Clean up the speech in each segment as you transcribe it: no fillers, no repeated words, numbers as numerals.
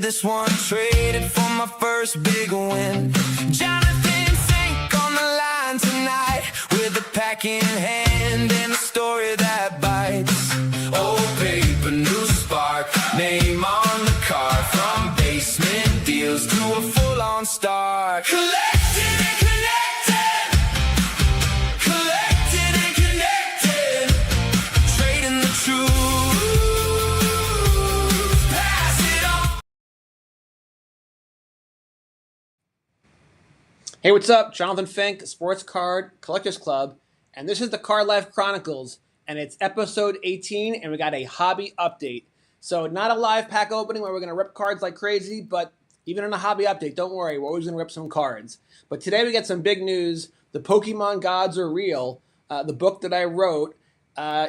this one traded for my first big win. Jonathan Fink on the line tonight with a pack in hand and a story that bites. Old paper, new spark, name on the card. From basement deals to a full-on start. Collected and connected, collected and connected, trading the truth. Hey, what's up? Jonathan Fink, Sports Card Collectors Club, and this is the Card Life Chronicles, and it's episode 18, and we got a hobby update. So not a live pack opening where we're going to rip cards like crazy, but even in a hobby update, don't worry, we're always going to rip some cards. But today we got some big news. The Pokemon Gods Are Real, the book that I wrote,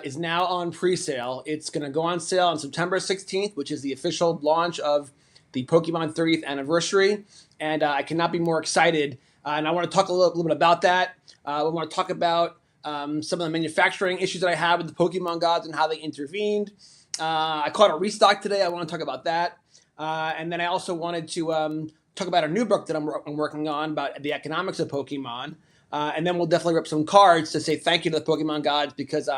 is now on pre-sale. It's going to go on sale on September 16th, which is the official launch of the Pokemon 30th anniversary, and I cannot be more excited. And I want to talk a little bit about that. I want to talk about some of the manufacturing issues that I have with the Pokemon Gods and how they intervened. I caught a restock today. I want to talk about that. And then I also wanted to talk about a new book that I'm working on about the economics of Pokemon. And then we'll definitely rip some cards to say thank you to the Pokemon Gods because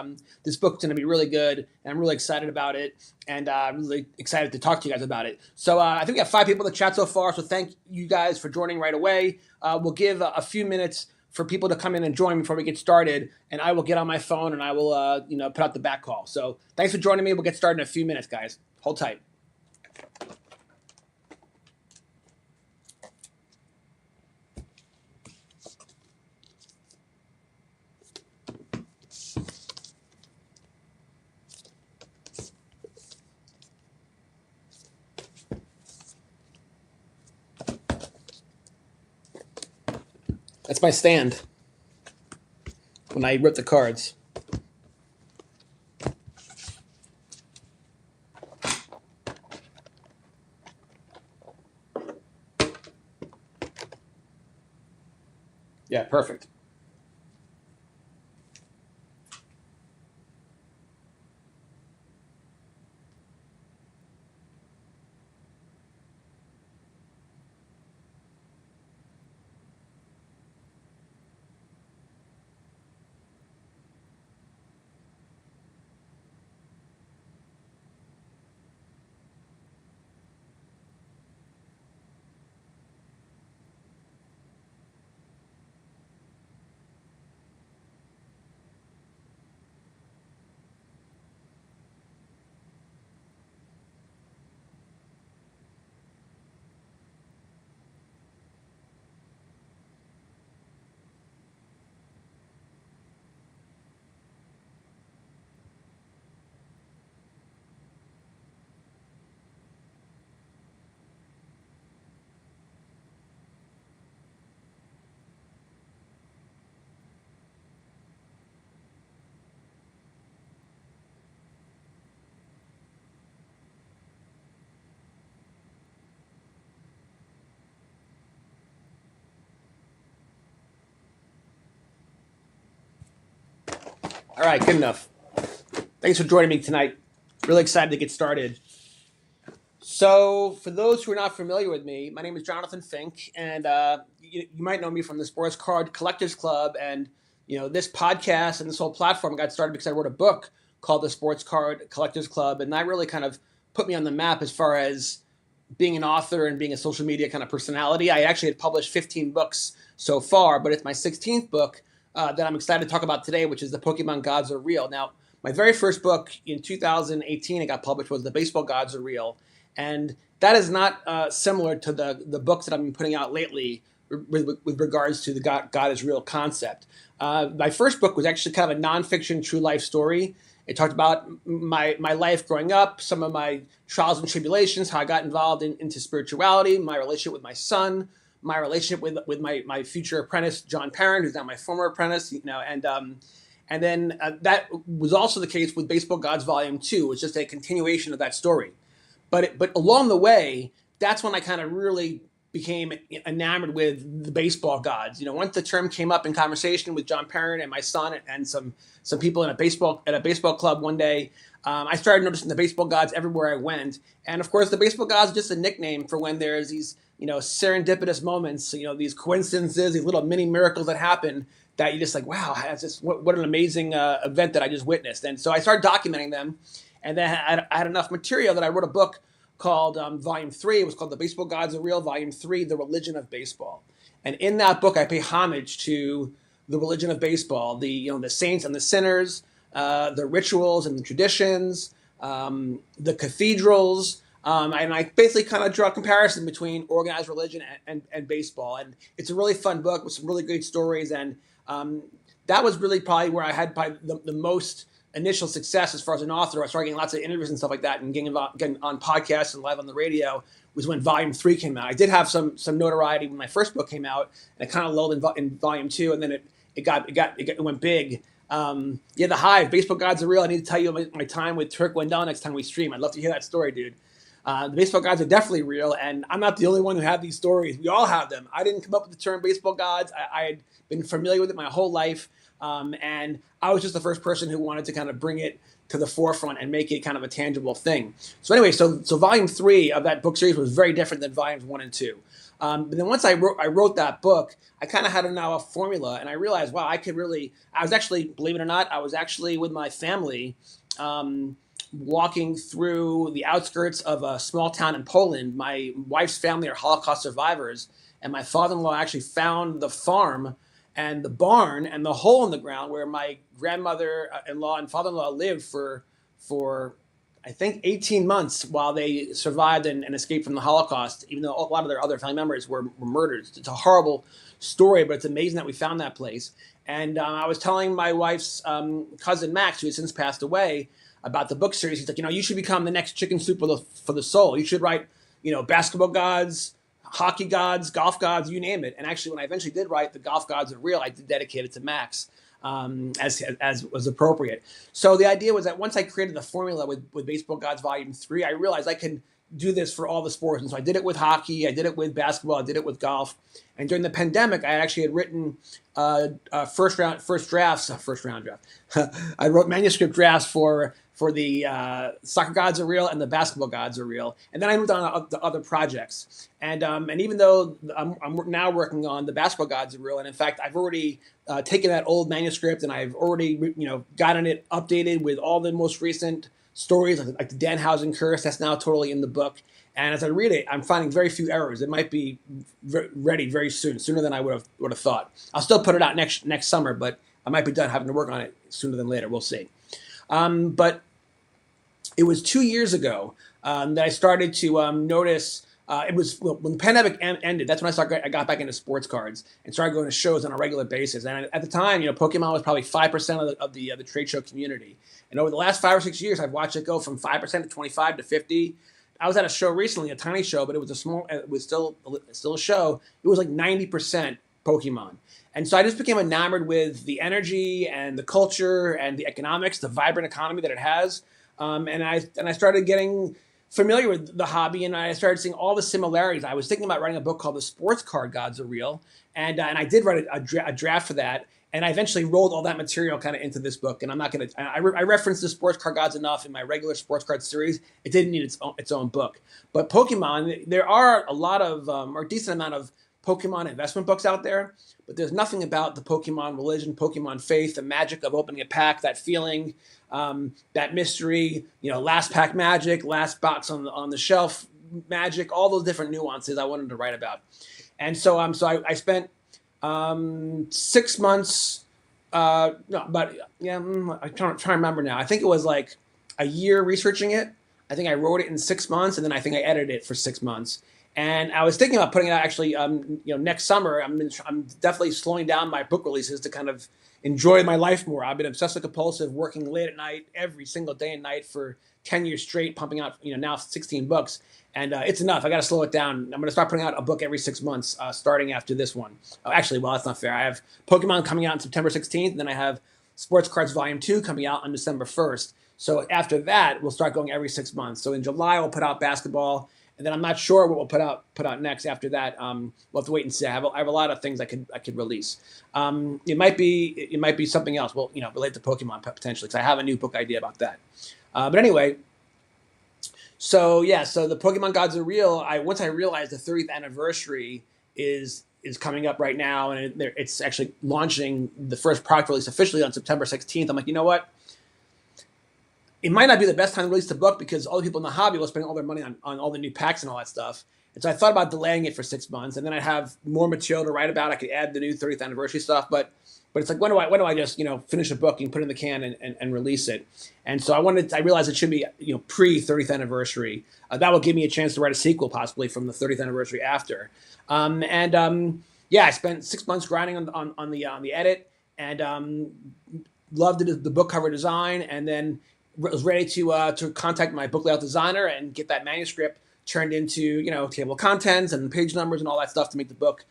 this book's going to be really good, and I'm really excited about it, and I'm really excited to talk to you guys about it. So I think we got 5 people in the chat so far, so thank you guys for joining right away. We'll give a few minutes for people to come in and join before we get started, and I will get on my phone and I will put out the back call. So thanks for joining me. We'll get started in a few minutes, guys. Hold tight. That's my stand when I rip the cards. Yeah, perfect. All right, good enough. Thanks for joining me tonight. Really excited to get started. So for those who are not familiar with me, my name is Jonathan Fink, and you might know me from the Sports Card Collectors Club. And this podcast and this whole platform got started because I wrote a book called the Sports Card Collectors Club, and that really kind of put me on the map as far as being an author and being a social media kind of personality. I actually had published 15 books so far, but it's my 16th book that I'm excited to talk about today, which is The Pokemon Gods Are Real. Now, my very first book in 2018 it got published was The Baseball Gods Are Real. And that is not similar to the books that I've been putting out lately with regards to the God is Real concept. My first book was actually kind of a nonfiction true life story. It talked about my life growing up, some of my trials and tribulations, how I got involved into spirituality, my relationship with my son, my relationship with my future apprentice, John Parent, who's now my former apprentice, and then that was also the case with Baseball Gods Volume 2. It's just a continuation of that story. But along the way, that's when I kind of really became enamored with the baseball gods. Once the term came up in conversation with John Parent and my son and some people in a baseball club one day, I started noticing the baseball gods everywhere I went. And of course, the baseball gods are just a nickname for when there's these serendipitous moments, these coincidences, these little mini miracles that happen that you just like, wow, that's just what an amazing event that I just witnessed. And so I started documenting them, and then I had enough material that I wrote a book called Volume 3. It was called The Baseball Gods Are Real, Volume 3, The Religion of Baseball. And in that book, I pay homage to the religion of baseball, the saints and the sinners, the rituals and the traditions, the cathedrals, and I basically kind of draw a comparison between organized religion and baseball. And it's a really fun book with some really great stories. And that was really probably where I had probably the most initial success as far as an author. I started getting lots of interviews and stuff like that, and getting on podcasts and live on the radio. Was when Volume 3 came out. I did have some notoriety when my first book came out, and it kind of lulled in Volume 2, and then it went big. The Hive, Baseball Gods Are Real. I need to tell you my time with Turk Wendell next time we stream. I'd love to hear that story, dude. The baseball gods are definitely real, and I'm not the only one who had these stories. We all have them. I didn't come up with the term baseball gods. I had been familiar with it my whole life, and I was just the first person who wanted to kind of bring it to the forefront and make it kind of a tangible thing. So anyway, so Volume 3 of that book series was very different than Volumes 1 and 2. But then once I wrote that book, I kind of had now a formula, and I realized, wow, I was actually, believe it or not, I was actually with my family walking through the outskirts of a small town in Poland. My wife's family are Holocaust survivors, and my father-in-law actually found the farm and the barn and the hole in the ground where my grandmother-in-law and father-in-law lived for I think 18 months while they survived and escaped from the Holocaust, even though a lot of their other family members were murdered. It's a horrible story, but it's amazing that we found that place. And I was telling my wife's cousin Max, who has since passed away, about the book series. He's like, you should become the next Chicken Soup for the soul. You should write, basketball gods, hockey gods, golf gods, you name it. And actually, when I eventually did write The Golf Gods Are Real, I did dedicate it to Max, as was appropriate. So the idea was that once I created the formula with Baseball Gods Volume 3, I realized I could do this for all the sports. And so I did it with hockey, I did it with basketball, I did it with golf. And during the pandemic, I actually had written first round draft. I wrote manuscript drafts for the Soccer Gods Are Real and the Basketball Gods Are Real. And then I moved on to other projects. And even though I'm now working on the Basketball Gods Are Real, and in fact, I've already taken that old manuscript and I've already gotten it updated with all the most recent stories, like the Danhausen curse. That's now totally in the book. And as I read it, I'm finding very few errors. It might be ready very soon, sooner than I would have thought. I'll still put it out next summer, but I might be done having to work on it sooner than later. We'll see. But it was 2 years ago that I started to notice. It was when the pandemic ended. That's when I got back into sports cards and started going to shows on a regular basis. And at the time, Pokemon was probably 5% of the trade show community. And over the last 5 or 6 years, I've watched it go from 5% to 25 to 50. I was at a show recently, a tiny show, but it was still a show. It was like 90% Pokemon. And so I just became enamored with the energy and the culture and the economics, the vibrant economy that it has. And I started getting familiar with the hobby, and I started seeing all the similarities. I was thinking about writing a book called The Sports Card Gods Are Real, and I did write a draft for that. And I eventually rolled all that material kind of into this book. And I'm not going to, I referenced the sports card gods enough in my regular sports card series. It didn't need its own book. But Pokemon, there are a lot of, or a decent amount of Pokemon investment books out there. But there's nothing about the Pokemon religion, Pokemon faith, the magic of opening a pack, that feeling, that mystery, last pack magic, last box on the shelf magic, all those different nuances I wanted to write about. And so I spent 6 months, I'm trying to remember now. I think it was like a year researching it. I think I wrote it in 6 months, and then I think I edited it for 6 months. And I was thinking about putting it out actually, next summer. I'm definitely slowing down my book releases to kind of enjoy my life more. I've been obsessive compulsive, working late at night, every single day and night for 10 years straight, pumping out, now 16 books. And it's enough. I got to slow it down. I'm going to start putting out a book every 6 months, starting after this one. Oh, actually, well, that's not fair. I have Pokemon coming out on September 16th, and then I have Sports Cards Volume 2 coming out on December 1st. So after that, we'll start going every 6 months. So in July, we'll put out basketball, and then I'm not sure what we'll put out next after that. We'll have to wait and see. I have a lot of things I could release. It might be something else. Well, related to Pokemon potentially, because I have a new book idea about that. But anyway, so yeah, so the Pokemon Gods Are Real. Once I realized the 30th anniversary is coming up right now, and it's actually launching the first product release officially on September 16th. I'm like, you know what? It might not be the best time to release the book because all the people in the hobby will spend all their money on all the new packs and all that stuff. And so I thought about delaying it for 6 months, and then I'd have more material to write about. I could add the new 30th anniversary stuff, but it's like, when do I just finish a book and put it in the can and release it? And so I realized it should be pre 30th anniversary. That will give me a chance to write a sequel possibly from the 30th anniversary after. Yeah, I spent 6 months grinding on the edit, and loved the book cover design, and then was ready to contact my book layout designer and get that manuscript turned into table of contents and page numbers and all that stuff to make the book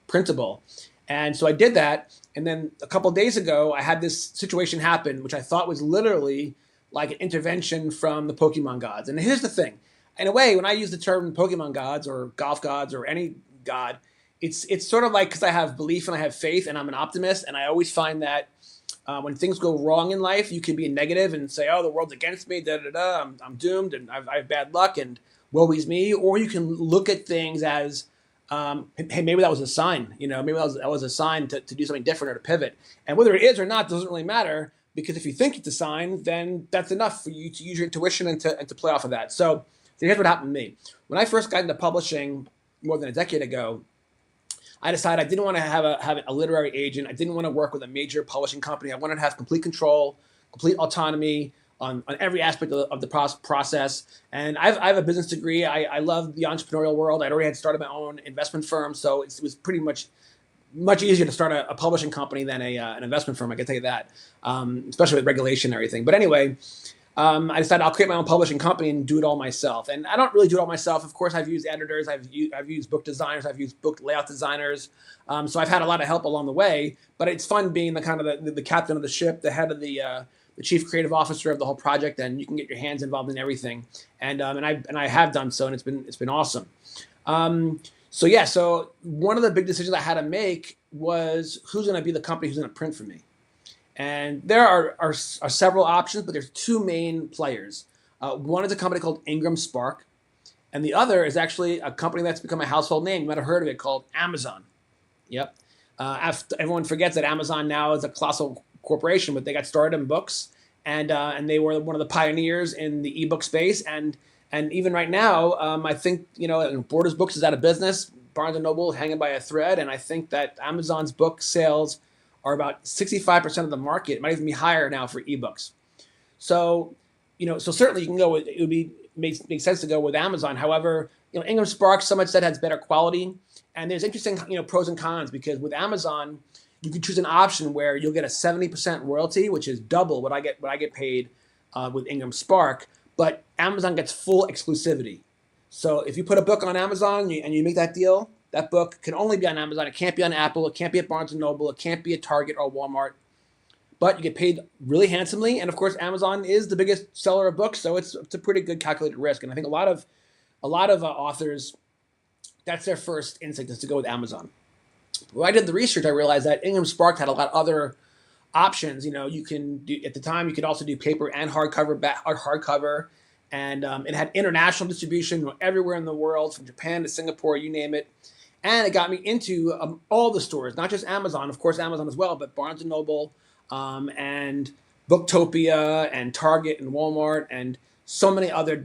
printable. And so I did that, and then a couple of days ago I had this situation happen, which I thought was literally like an intervention from the Pokemon gods. And here's the thing: in a way, when I use the term Pokemon gods or golf gods or any god, it's sort of like, because I have belief and I have faith and I'm an optimist, and I always find that when things go wrong in life, you can be negative and say, "Oh, the world's against me, I'm doomed, and I have bad luck, and woe is me." Or you can look at things as, hey, maybe that was a sign. Maybe that was a sign to do something different or to pivot. And whether it is or not doesn't really matter, because if you think it's a sign, then that's enough for you to use your intuition and to play off of that. So here's what happened to me. When I first got into publishing more than a decade ago, I decided I didn't want to have a literary agent. I didn't want to work with a major publishing company. I wanted to have complete control, complete autonomy on every aspect of the process. And I have a business degree. I love the entrepreneurial world. I'd already had started my own investment firm, so it was pretty much easier to start a publishing company than an investment firm. I can tell you that, especially with regulation and everything. But anyway, I decided I'll create my own publishing company and do it all myself. And I don't really do it all myself. Of course, I've used editors, I've used book designers, I've used book layout designers. So I've had a lot of help along the way. But it's fun being the kind of the captain of the ship, the head of the chief creative officer of the whole project, and you can get your hands involved in everything. And I have done so, and it's been awesome. So one of the big decisions I had to make was who's going to be the company who's going to print for me. And there are several options, but there's two main players. One is a company called Ingram Spark, and the other is actually a company that's become a household name. You might have heard of it, called Amazon. Yep. Everyone forgets that Amazon now is a colossal corporation, but they got started in books, and they were one of the pioneers in the ebook space. And even right now, I think Borders Books is out of business. Barnes and Noble hanging by a thread, and I think that Amazon's book sales are about 65% of the market. It might even be higher now for ebooks. So, so certainly you can go with, it would make sense to go with Amazon. However, Ingram Spark, some have said, has better quality. And there's interesting, pros and cons, because with Amazon, you can choose an option where you'll get a 70% royalty, which is double what I get paid with Ingram Spark. But Amazon gets full exclusivity. So if you put a book on Amazon and you make that deal, that book can only be on Amazon. It can't be on Apple. It can't be at Barnes & Noble. It can't be at Target or Walmart. But you get paid really handsomely. And, of course, Amazon is the biggest seller of books, so it's a pretty good calculated risk. And I think a lot of authors, that's their first instinct, is to go with Amazon. When I did the research, I realized that Ingram Spark had a lot of other options. You can do, at the time, you could also do paper and hardcover. And it had international distribution everywhere in the world, from Japan to Singapore, you name it. And it got me into all the stores, not just Amazon, of course Amazon as well, but Barnes & Noble and Booktopia and Target and Walmart and so many other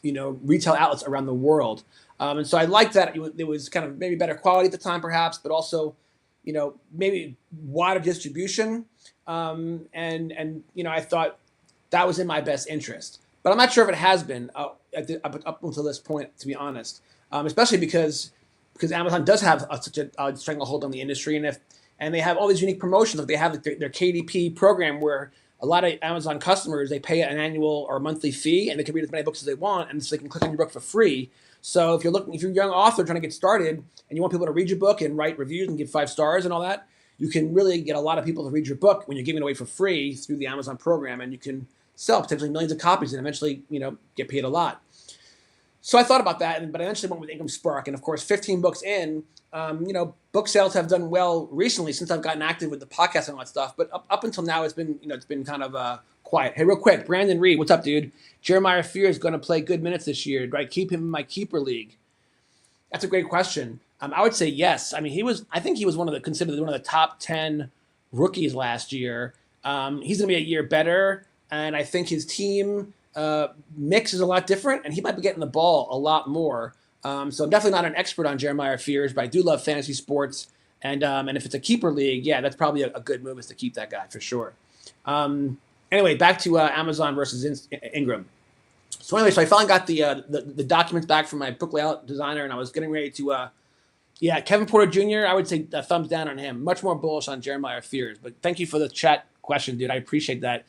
retail outlets around the world. And so I liked that it was kind of maybe better quality at the time, perhaps, but also maybe wider distribution. And I thought that was in my best interest. But I'm not sure if it has been up until this point, to be honest, especially because Amazon does have such a stranglehold on the industry, and they have all these unique promotions. Like they have their KDP program, where a lot of Amazon customers, they pay an annual or monthly fee, and they can read as many books as they want, and so they can click on your book for free. So if you're a young author trying to get started and you want people to read your book and write reviews and give 5 stars and all that, you can really get a lot of people to read your book when you're giving it away for free through the Amazon program, and you can sell potentially millions of copies and eventually get paid a lot. So I thought about that, but I eventually went with Ingram Spark. And of course, 15 books in, book sales have done well recently since I've gotten active with the podcast and all that stuff. But up until now, it's been kind of quiet. Hey, real quick, Brandon Reed, what's up, dude? Jeremiah Fear is going to play good minutes this year. Do I keep him in my keeper league? That's a great question. I would say yes. I mean, I think he was considered one of the top 10 rookies last year. He's going to be a year better, and I think his team mix is a lot different, and he might be getting the ball a lot more. So I'm definitely not an expert on Jeremiah Fears, but I do love fantasy sports, and if it's a keeper league, yeah, that's probably a good move is to keep that guy for sure. Anyway, back to Amazon versus Ingram. So anyway, so I finally got the documents back from my book layout designer, and I was getting ready to, Kevin Porter Jr., I would say a thumbs down on him. Much more bullish on Jeremiah Fears. But thank you for the chat question, dude. I appreciate that.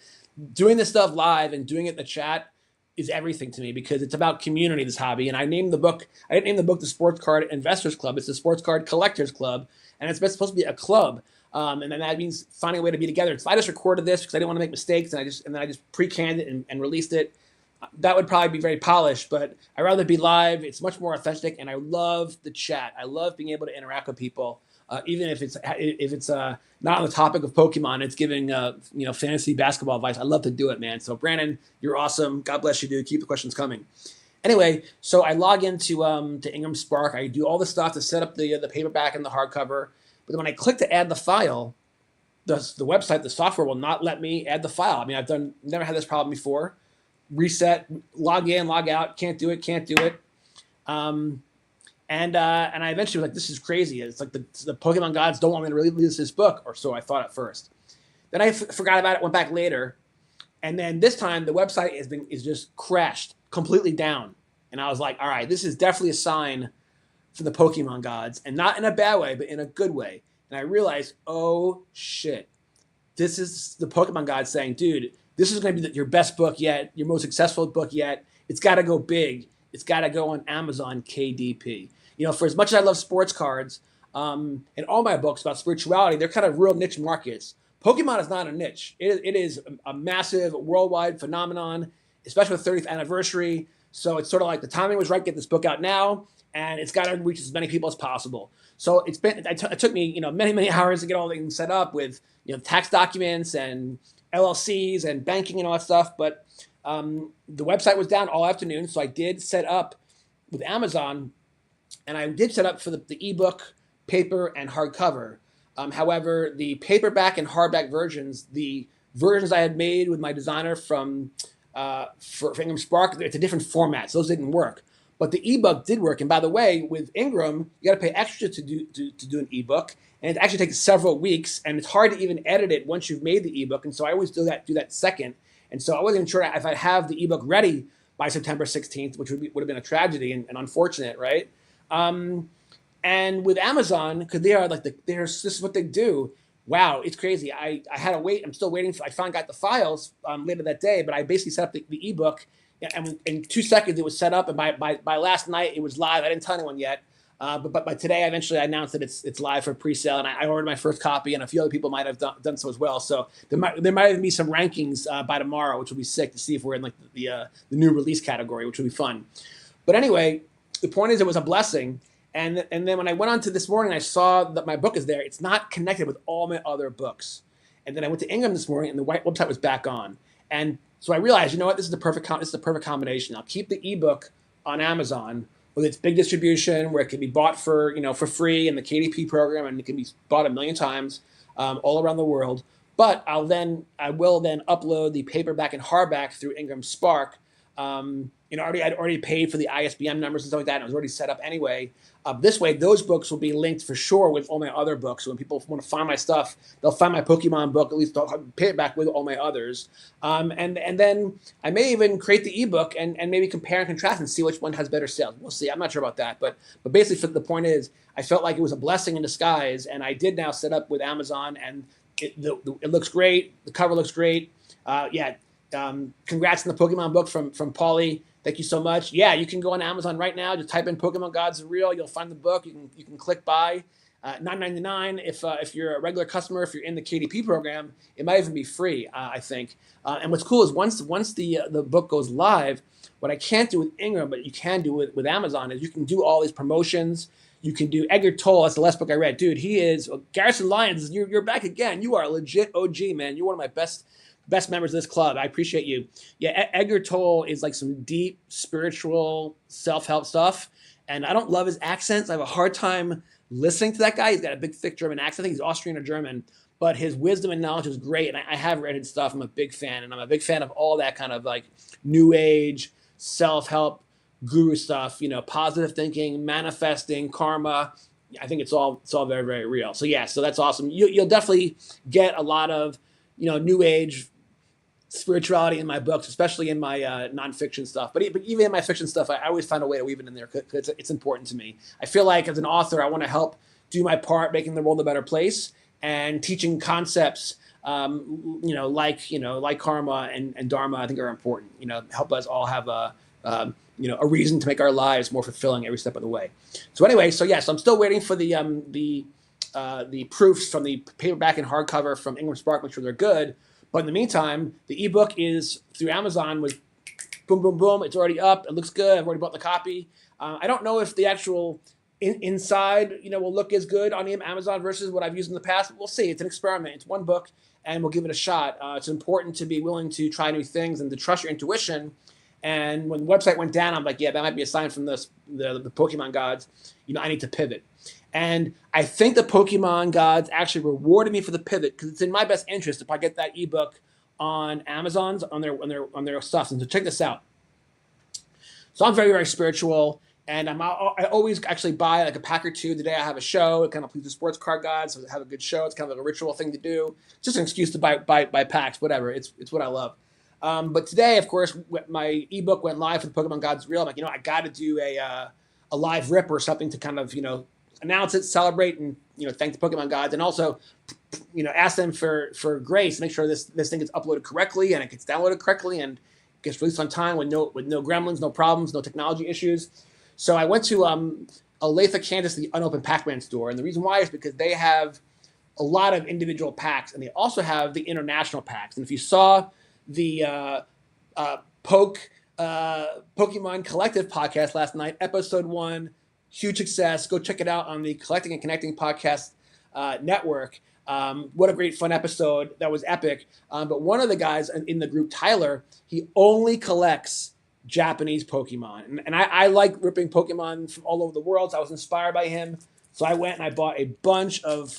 Doing this stuff live and doing it in the chat is everything to me because it's about community, this hobby. And I didn't name the book the Sports Card Investors Club. It's the Sports Card Collectors Club, and it's supposed to be a club. And then that means finding a way to be together. So I just recorded this because I didn't want to make mistakes, and then I just pre-canned it and released it. That would probably be very polished, but I'd rather be live. It's much more authentic, and I love the chat. I love being able to interact with people, even if it's not on the topic of Pokemon. It's giving fantasy basketball advice. I love to do it, man. So Brandon, you're awesome. God bless you, dude. Keep the questions coming. Anyway, so I log into to Ingram Spark. I do all the stuff to set up the paperback and the hardcover. But then when I click to add the file, the website, the software will not let me add the file. I mean, never had this problem before. Reset, log in, log out, can't do it. And I eventually was like, this is crazy. It's like the Pokemon gods don't want me to release this book, or so I thought at first. Then I forgot about it, went back later, and then this time the website is just crashed completely down. And I was like, all right, this is definitely a sign for the Pokemon gods, and not in a bad way, but in a good way. And I realized, oh shit, this is the Pokemon gods saying, dude, this is going to be your best book yet, your most successful book yet. It's got to go big. It's got to go on Amazon KDP. For as much as I love sports cards and all my books about spirituality, they're kind of real niche markets. Pokemon is not a niche. It is a massive worldwide phenomenon, especially with the 30th anniversary. So it's sort of like the timing was right. Get this book out now, and it's got to reach as many people as possible. So it took me many hours to get all things set up with tax documents and LLCs and banking and all that stuff, but the website was down all afternoon, so I did set up with Amazon, and I did set up for the ebook, paper, and hardcover. However, the paperback and hardback versions, the versions I had made with my designer for Ingram Spark, it's a different format, so those didn't work. But the ebook did work, and by the way, with Ingram, you got to pay extra to do an ebook. And it actually takes several weeks, and it's hard to even edit it once you've made the ebook. And so I always do that second. And so I wasn't even sure if I'd have the ebook ready by September 16th, which would have been a tragedy and unfortunate, right? And with Amazon, because this is what they do. Wow, it's crazy. I had to wait. I'm still waiting. I finally got the files later that day, but I basically set up the ebook, and in 2 seconds it was set up. And by last night it was live. I didn't tell anyone yet. But by today, eventually I announced that it's live for pre-sale, and I ordered my first copy, and a few other people might have done so as well. So there might even be some rankings by tomorrow, which will be sick to see if we're in the new release category, which will be fun. But anyway, the point is it was a blessing. And then when I went on to this morning, I saw that my book is there. It's not connected with all my other books. And then I went to Ingram this morning, and the website was back on. And so I realized, this is the perfect combination. I'll keep the ebook on Amazon with its big distribution, where it can be bought for free in the KDP program, and it can be bought 1 million times all around the world. But I will then upload the paperback and hardback through Ingram Spark. I'd already paid for the ISBN numbers and stuff like that, and it was already set up anyway. This way, those books will be linked for sure with all my other books. So when people want to find my stuff, they'll find my Pokemon book, at least they'll pay it back with all my others. And then I may even create the ebook and maybe compare and contrast and see which one has better sales. We'll see. I'm not sure about that. But basically, the point is, I felt like it was a blessing in disguise, and I did now set up with Amazon, and it looks great. The cover looks great. Congrats on the Pokemon book from Paulie. Thank you so much. Yeah, you can go on Amazon right now. Just type in Pokemon Gods Are Real. You'll find the book. You can click buy. $9.99 if you're a regular customer. If you're in the KDP program, it might even be free. I think. And what's cool is once the book goes live, what I can't do with Ingram, but you can do with Amazon, is you can do all these promotions. You can do Edgar Tolle. That's the last book I read. Dude, he is Garrison Lyons. You're back again. You are a legit OG, man. You're one of my best members of this club. I appreciate you. Yeah, Edgar Tolle is like some deep spiritual self-help stuff. And I don't love his accents. I have a hard time listening to that guy. He's got a big, thick German accent. I think he's Austrian or German. But his wisdom and knowledge is great. And I have read his stuff. I'm a big fan. And I'm a big fan of all that kind of like new age, self-help, guru stuff, positive thinking, manifesting, karma. I think it's all very, very real. So yeah, so that's awesome. You'll definitely get a lot of, new age spirituality in my books, especially in my nonfiction stuff. But even in my fiction stuff, I always find a way to weave it in there because it's important to me. I feel like as an author, I want to help do my part, making the world a better place and teaching concepts, like karma and dharma. I think are important. Help us all have a reason to make our lives more fulfilling every step of the way. So anyway, so I'm still waiting for the proofs from the paperback and hardcover from Ingram Spark, make sure they're good. But in the meantime, the ebook is through Amazon with boom, boom, boom. It's already up. It looks good. I've already bought the copy. I don't know if the actual inside, will look as good on Amazon versus what I've used in the past. But we'll see. It's an experiment. It's one book, and we'll give it a shot. It's important to be willing to try new things and to trust your intuition. And when the website went down, I'm like, yeah, that might be a sign from the Pokemon gods. I need to pivot. And I think the Pokemon gods actually rewarded me for the pivot because it's in my best interest if I get that ebook on Amazon's on their stuff. And so check this out. So I'm very, very spiritual, and I always actually buy like a pack or two the day I have a show. It kind of pleases the sports card gods, so have a good show. It's kind of like a ritual thing to do. It's just an excuse to buy packs, whatever. It's what I love. But today, of course, my ebook went live for the Pokemon Gods Reel. I'm like, I got to do a live rip or something to kind of, announce it, celebrate, and thank the Pokemon gods, and also ask them for grace, make sure this thing gets uploaded correctly and it gets downloaded correctly and gets released on time with no gremlins, no problems, no technology issues. So I went to Olathe, Kansas, the unopened Pac-Man store, and the reason why is because they have a lot of individual packs, and they also have the international packs. And if you saw the Pokemon Collective podcast last night, episode 1. Huge success. Go check it out on the Collecting and Connecting podcast network. What a great fun episode. That was epic. But one of the guys in the group, Tyler, he only collects Japanese Pokemon. And I like ripping Pokemon from all over the world. So I was inspired by him. So I went and I bought a bunch of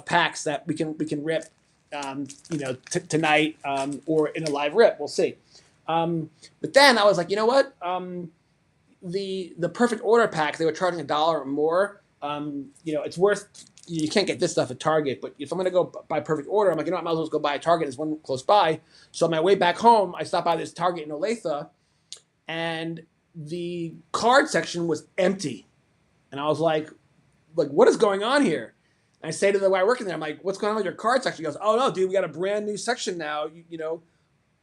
packs that we can rip tonight or in a live rip. We'll see. But then I was like, you know what? The perfect order pack, they were charging $1 or more. It's worth. You can't get this stuff at Target, but if I'm going to go buy perfect order, I'm like, I might as well go buy a Target. There's one close by. So on my way back home, I stopped by this Target in Olathe, and the card section was empty, and I was like, what is going on here? And I say to the guy working there, I'm like, what's going on with your card section? He goes, oh no, dude, we got a brand new section now.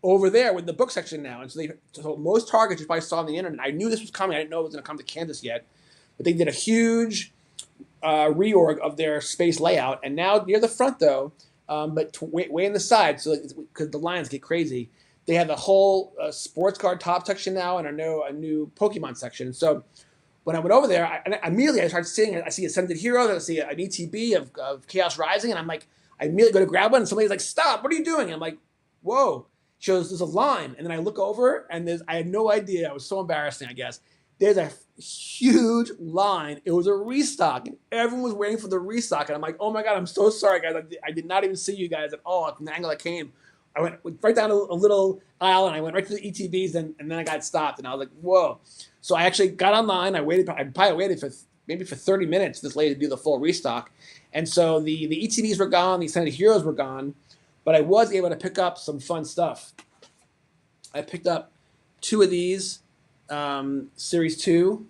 Over there with the book section now. And so most Targets you probably saw on the internet. I knew this was coming. I didn't know it was going to come to Kansas yet. But they did a huge reorg of their space layout. And now near the front, though, but way in the side, so because the lines get crazy, they have the whole sports card top section now and a new Pokemon section. So when I went over there, I started seeing it. I see Ascended Heroes. I see an ETB of Chaos Rising. And I'm like, I immediately go to grab one. And somebody's like, stop. What are you doing? And I'm like, whoa. Shows there's a line, and then I look over, and I had no idea. It was so embarrassing, I guess. There's a huge line. It was a restock, and everyone was waiting for the restock. And I'm like, oh my God, I'm so sorry, guys. I did not even see you guys at all from the angle I came. I went right down a little aisle, and I went right to the ETBs, and then I got stopped, and I was like, whoa. So I actually got online. I probably waited for 30 minutes this lady to do the full restock. And so the ETBs were gone, the Ascended Heroes were gone. But I was able to pick up some fun stuff. I picked up 2 of these, Series 2.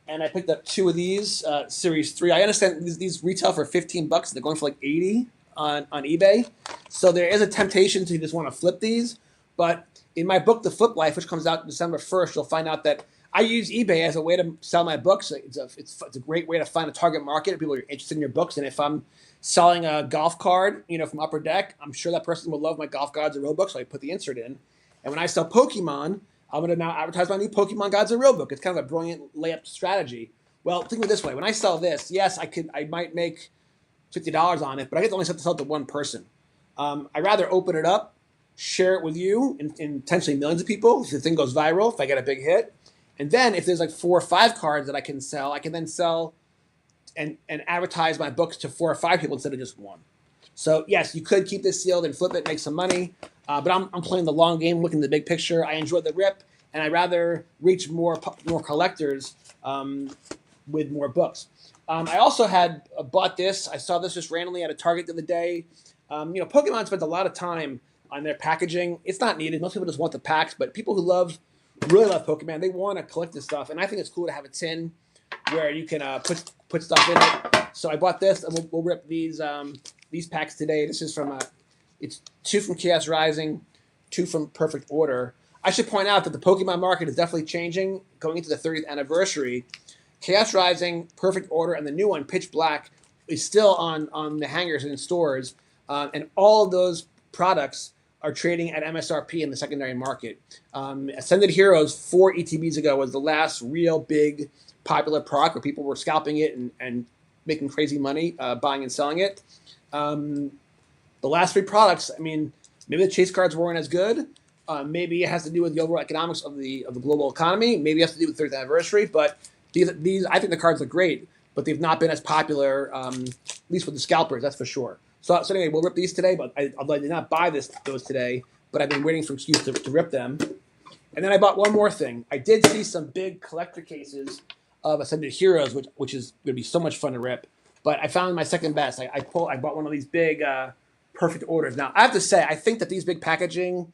And I picked up 2 of these, Series 3. I understand these retail for $15. They're going for like $80 on eBay. So there is a temptation to just want to flip these. But in my book, The Flip Life, which comes out December 1st, you'll find out that I use eBay as a way to sell my books. It's a great way to find a target market of people who are interested in your books. And if I'm selling a golf card, from Upper Deck, I'm sure that person will love my Golf Gods and Real book, so I put the insert in. And when I sell Pokemon, I'm going to now advertise my new Pokemon Gods and Real book. It's kind of a brilliant layup strategy. Well, think of it this way: when I sell this, yes, I might make $50 on it, but I get to only sell it to one person. I'd rather open it up, share it with you, and potentially millions of people if the thing goes viral, if I get a big hit. And then if there's like 4 or 5 cards that I can sell, I can then sell and advertise my books to 4 or 5 people instead of just one. So yes, you could keep this sealed and flip it, make some money. But I'm playing the long game, looking at the big picture. I enjoy the rip, and I'd rather reach more collectors with more books. I also had bought this. I saw this just randomly at a Target the other day. Pokemon spends a lot of time on their packaging. It's not needed. Most people just want the packs, but people who really love Pokemon, they want to collect this stuff. And I think it's cool to have a tin where you can put stuff in it. So I bought this, and we'll rip these packs today. This is it's 2 from Chaos Rising, 2 from Perfect Order. I should point out that the Pokemon market is definitely changing going into the 30th anniversary. Chaos Rising, Perfect Order, and the new one, Pitch Black, is still on the hangers in stores. And all of those products are trading at MSRP in the secondary market. Ascended Heroes 4 ETBs ago was the last real big popular product where people were scalping it and making crazy money buying and selling it. The last 3 products, maybe the chase cards weren't as good. Maybe it has to do with the overall economics of the global economy. Maybe it has to do with the 30th anniversary. But these I think the cards look great, but they've not been as popular, at least with the scalpers, that's for sure. So anyway, we'll rip these today, but although I did not buy those today, but I've been waiting for an excuse to rip them. And then I bought one more thing. I did see some big collector cases of Ascended Heroes, which is going to be so much fun to rip. But I found my second best. I bought one of these big Perfect Orders. Now, I have to say, I think that these big packaging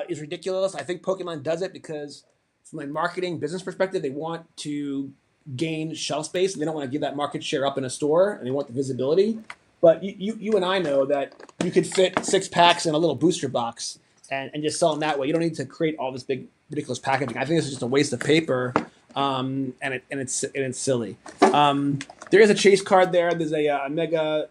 is ridiculous. I think Pokemon does it because from a marketing business perspective, they want to gain shelf space, and they don't want to give that market share up in a store, and they want the visibility. But you and I know that you could fit 6 packs in a little booster box and just sell them that way. You don't need to create all this big ridiculous packaging. I think this is just a waste of paper, and it's silly. There is a chase card there. There's a mega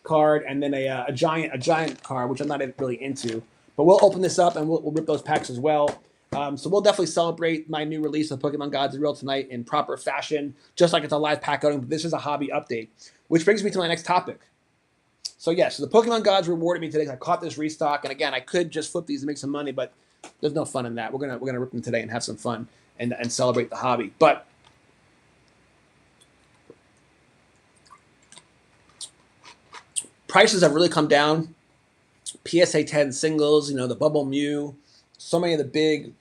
card, and then a giant card, which I'm not really into. But we'll open this up and we'll rip those packs as well. So we'll definitely celebrate my new release of Pokemon Gods and Real tonight in proper fashion, just like it's a live pack outing. But this is a hobby update, which brings me to my next topic. So the Pokemon Gods rewarded me today. I caught this restock, and again, I could just flip these and make some money, but there's no fun in that. We're gonna rip them today and have some fun and celebrate the hobby. But prices have really come down. PSA 10 singles, the Bubble Mew, so many of the big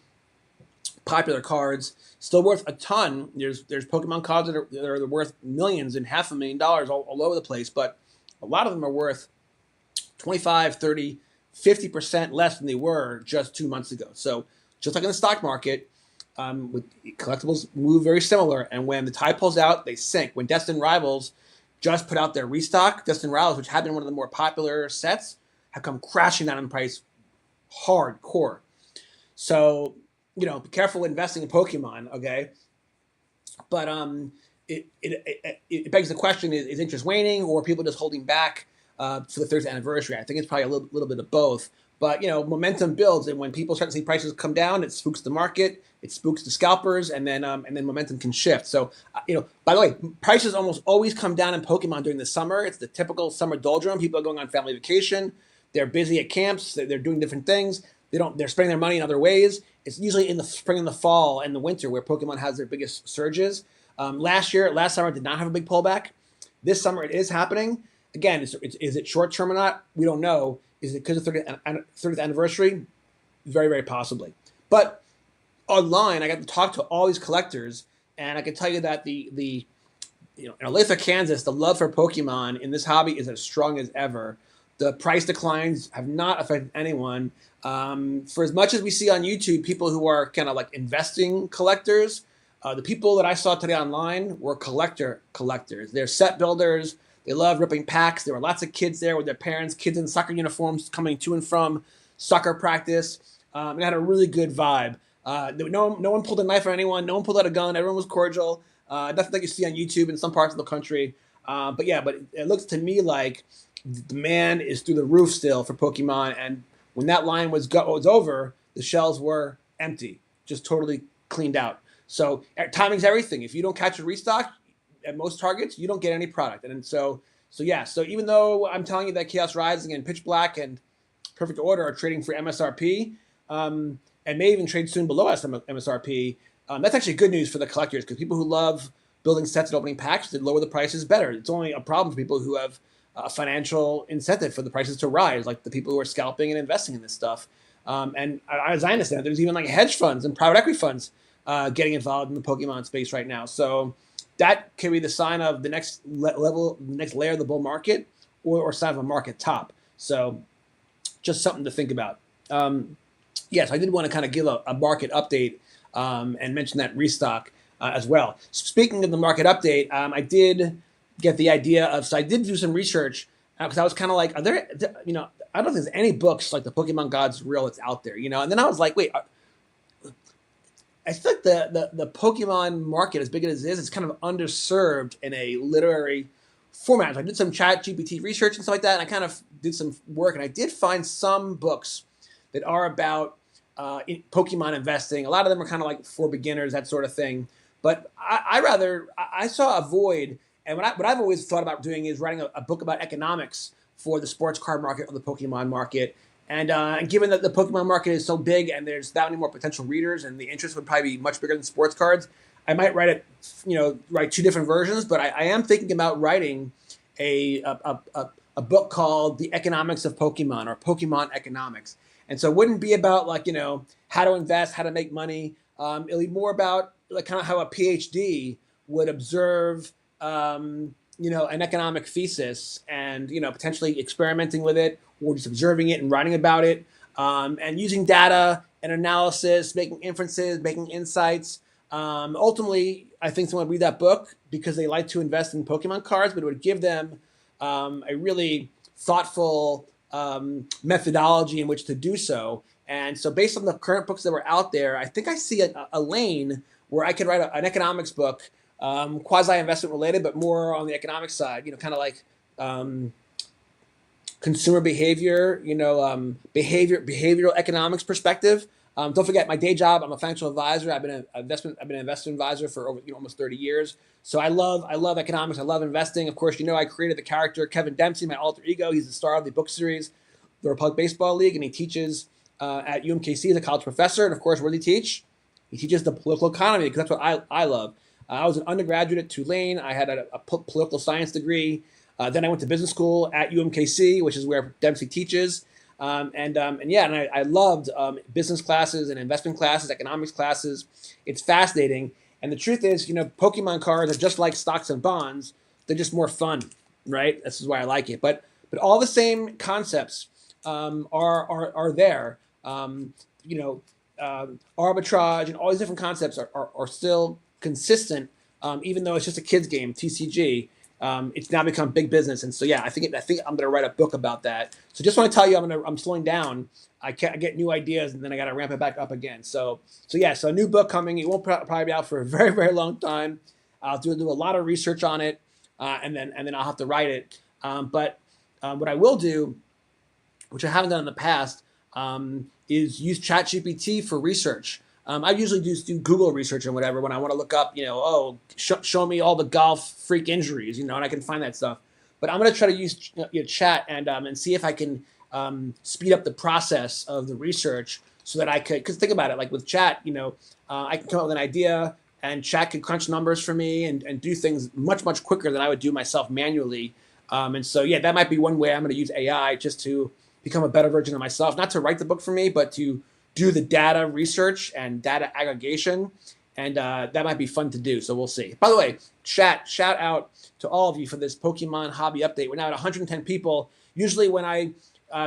popular cards still worth a ton. There's Pokemon cards that are worth millions and $500,000 all over the place, but a lot of them are worth 25, 30, 50% less than they were just 2 months ago. So just like in the stock market, with collectibles move very similar, and when the tide pulls out, they sink. When Destined Rivals just put out their restock, Destined Rivals, which had been one of the more popular sets, have come crashing down in price hardcore. So, be careful investing in Pokemon, okay? But it begs the question, is interest waning, or are people just holding back for the 30th anniversary? I think it's probably a little bit of both. But, momentum builds, and when people start to see prices come down, it spooks the market, it spooks the scalpers, and then momentum can shift. So, by the way, prices almost always come down in Pokemon during the summer. It's the typical summer doldrum. People are going on family vacation. They're busy at camps. They're doing different things. They're spending their money in other ways. It's usually in the spring and the fall and the winter where Pokemon has their biggest surges. Last summer did not have a big pullback. This summer it is happening. Again, is it short term or not? We don't know. Is it because of 30th anniversary? Very, very possibly. But online, I got to talk to all these collectors, and I can tell you that in Olathe, Kansas, the love for Pokemon in this hobby is as strong as ever. The price declines have not affected anyone. For as much as we see on YouTube, people who are kind of like investing collectors, the people that I saw today online were collectors. They're set builders. They love ripping packs. There were lots of kids there with their parents, kids in soccer uniforms coming to and from soccer practice. It had a really good vibe. No one pulled a knife on anyone. No one pulled out a gun. Everyone was cordial. Nothing like you see on YouTube in some parts of the country. But it looks to me like the demand is through the roof still for Pokemon. And when that line was over, the shelves were empty, just totally cleaned out. So timing's everything. If you don't catch a restock at most targets, you don't get any product. And so even though I'm telling you that Chaos Rising and Pitch Black and Perfect Order are trading for MSRP, and may even trade soon below MSRP, that's actually good news for the collectors, because people who love building sets and opening packs, the lower the prices, better. It's only a problem for people who have a financial incentive for the prices to rise, like the people who are scalping and investing in this stuff. And as I understand it, there's even like hedge funds and private equity funds getting involved in the Pokemon space right now. So that can be the sign of the next level, the next layer of the bull market, or sign of a market top. So just something to think about. Yes, I did want to kind of give a market update and mention that restock as well. Speaking of the market update, I did get the idea of, so I did do some research because I was kind of like, are there, I don't know if there's any books like the Pokemon Gods Real that's out there, and then I was like, wait, I feel like the Pokemon market, as big as it is, it's kind of underserved in a literary format. So I did some chat GPT research and stuff like that, and I kind of did some work, and I did find some books that are about Pokemon investing. A lot of them are kind of like for beginners, that sort of thing. But I saw a void, and what I've always thought about doing is writing a book about economics for the sports card market or the Pokemon market. And given that the Pokemon market is so big and there's that many more potential readers, and the interest would probably be much bigger than sports cards, I might write two different versions. But I am thinking about writing a book called The Economics of Pokemon, or Pokemon Economics. And so it wouldn't be about how to invest, how to make money. It'll be more about kind of how a PhD would observe an economic thesis, and potentially experimenting with it, or just observing it and writing about it, and using data and analysis, making inferences, making insights. Ultimately, I think someone would read that book because they like to invest in Pokemon cards, but it would give them a really thoughtful methodology in which to do so. And so based on the current books that were out there, I think I see a lane where I could write an economics book, quasi-investment related, but more on the economic side, kind of like consumer behavior, behavioral economics perspective. Don't forget my day job. I'm a financial advisor. I've been an investment advisor for over almost 30 years. So I love economics. I love investing. Of course, I created the character Kevin Dempsey, my alter ego. He's the star of the book series, the Republic Baseball League, and he teaches at UMKC as a college professor. And of course, what does he teach? He teaches the political economy, because that's what I love. I was an undergraduate at Tulane. I had a political science degree. Then I went to business school at UMKC, which is where Dempsey teaches. I loved business classes and investment classes, economics classes. It's fascinating. And the truth is, Pokemon cards are just like stocks and bonds. They're just more fun, right? This is why I like it. But all the same concepts are there. Arbitrage and all these different concepts are still consistent, even though it's just a kid's game, TCG. It's now become big business, and so I think I'm going to write a book about that. So just want to tell you, I'm slowing down. I get new ideas, and then I got to ramp it back up again. So a new book coming. It won't probably be out for a very, very long time. I'll do a lot of research on it, and then I'll have to write it. But what I will do, which I haven't done in the past, is use ChatGPT for research. I usually just do Google research and whatever when I want to look up, show me all the golf freak injuries, and I can find that stuff. But I'm going to try to use chat and see if I can speed up the process of the research, so that I could, because think about it, like with chat, I can come up with an idea, and chat can crunch numbers for me and do things much, much quicker than I would do myself manually. That might be one way I'm going to use AI, just to become a better version of myself, not to write the book for me, but to do the data research and data aggregation, and that might be fun to do. So we'll see. By the way, shout out to all of you for this Pokemon hobby update. We're now at 110 people. Usually when I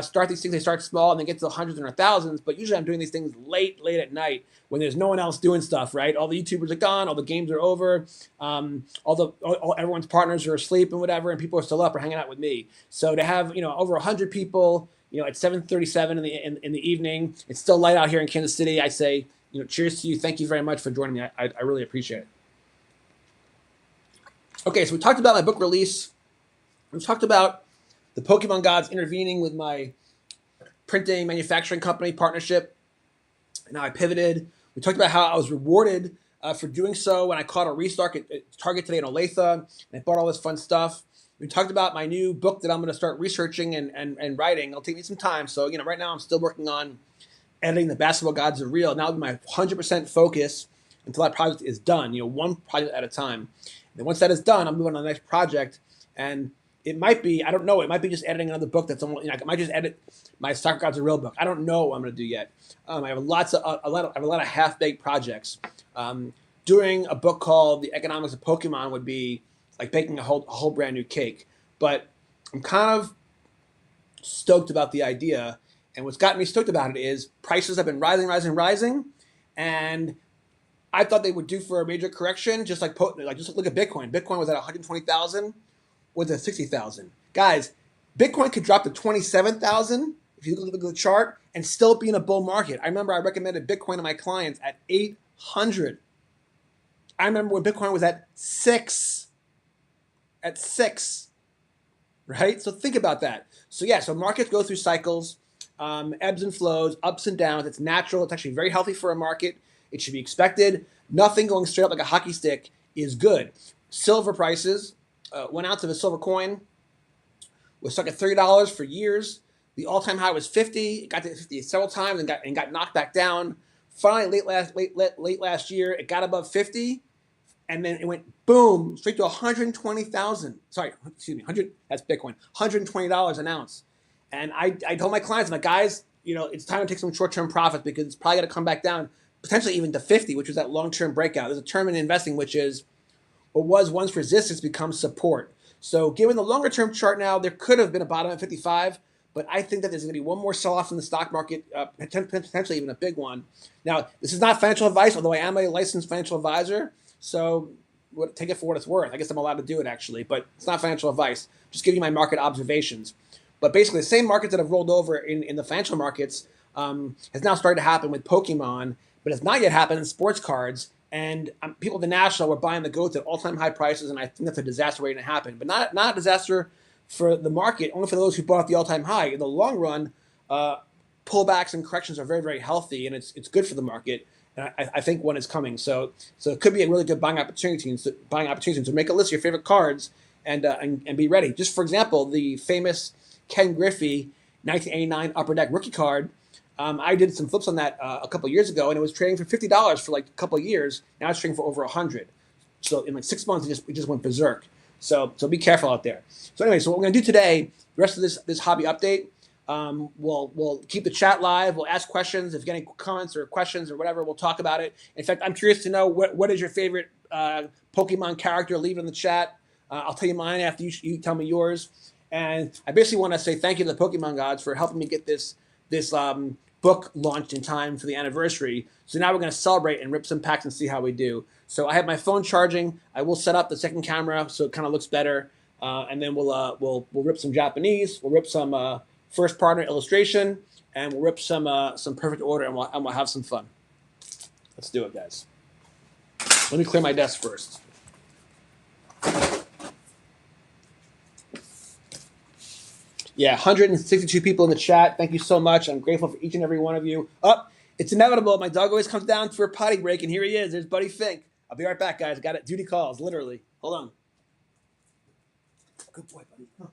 start these things, they start small and they get to the hundreds and thousands, but usually I'm doing these things late at night when there's no one else doing stuff, right? All the YouTubers are gone, all the games are over, everyone's partners are asleep and whatever, and people are still up or hanging out with me. So to have over 100 people, at 7:37 in the evening, it's still light out here in Kansas City. I say cheers to you. Thank you very much for joining me. I really appreciate it. Okay, so we talked about my book release. We talked about the Pokemon gods intervening with my printing manufacturing company partnership. And now I pivoted. We talked about how I was rewarded for doing so when I caught a restock at Target today in Olathe, and I bought all this fun stuff. We talked about my new book that I'm going to start researching and writing. It'll take me some time. So, right now I'm still working on editing The Basketball Gods Are Real. Now will be my 100% focus until that project is done, one project at a time. And then once that is done, I'm moving on to the next project. And it might be, I don't know, it might be just editing another book that's almost, I might just edit my Soccer Gods Are Real book. I don't know what I'm going to do yet. I have a lot of half-baked projects. Doing a book called The Economics of Pokemon would be like baking a whole brand new cake. But I'm kind of stoked about the idea. And what's gotten me stoked about it is prices have been rising. And I thought they would do for a major correction, just just look at Bitcoin. Bitcoin was at 120,000, was at 60,000. Guys, Bitcoin could drop to 27,000 if you look at the chart and still be in a bull market. I remember I recommended Bitcoin to my clients at 800. I remember when Bitcoin was at 6. Right? So think about that. So markets go through cycles, ebbs and flows, ups and downs. It's natural. It's actually very healthy for a market. It should be expected. Nothing going straight up like a hockey stick is good. Silver prices, 1 ounce of a silver coin was stuck at $30 for years. The all-time high was 50. It got to 50 several times and got knocked back down. Finally, late last year, it got above 50, and then it went boom straight to 120,000. Sorry, excuse me, 100. That's Bitcoin. $120 an ounce. And I told my clients, I'm like, guys, it's time to take some short-term profits because it's probably going to come back down, potentially even to 50, which was that long-term breakout. There's a term in investing which is what was once resistance becomes support. So given the longer-term chart now, there could have been a bottom at 55, but I think that there's going to be one more sell-off in the stock market, potentially even a big one. Now, this is not financial advice, although I am a licensed financial advisor, so take it for what it's worth. I guess I'm allowed to do it, actually, but it's not financial advice. Just giving you my market observations. But basically, the same markets that have rolled over in the financial markets has now started to happen with Pokemon, but it's not yet happened in sports cards. And people at the National were buying the goats at all-time high prices, and I think that's a disaster waiting to happen. But not a disaster for the market, only for those who bought at the all-time high. In the long run, pullbacks and corrections are very, very healthy, and it's good for the market. And I think one is coming. So it could be a really good buying opportunity. So make a list of your favorite cards and be ready. Just for example, the famous Ken Griffey 1989 Upper Deck rookie card. I did some flips on that a couple of years ago, and it was trading for $50 for like a couple of years. Now it's trading for over 100. So in like 6 months, it just went berserk. So be careful out there. So anyway, so what we're gonna do today, the rest of this hobby update, we'll keep the chat live. We'll ask questions. If you get any comments or questions or whatever, we'll talk about it. In fact, I'm curious to know what is your favorite Pokemon character. Leave it in the chat. I'll tell you mine after you tell me yours. And I basically want to say thank you to the Pokemon gods for helping me get this book launched in time for the anniversary. So now we're going to celebrate and rip some packs and see how we do. So I have my phone charging. I will set up the second camera so it kind of looks better, and then we'll rip some Japanese. We'll rip some first partner illustration, and we'll rip some perfect order, and we'll have some fun. Let's do it, guys. Let me clear my desk first. Yeah, 162 people in the chat. Thank you so much. I'm grateful for each and every one of you. It's inevitable. My dog always comes down for a potty break, and here he is. There's Buddy Fink. I'll be right back, guys. Got it. Duty calls, literally. Hold on. Good boy, buddy. Huh.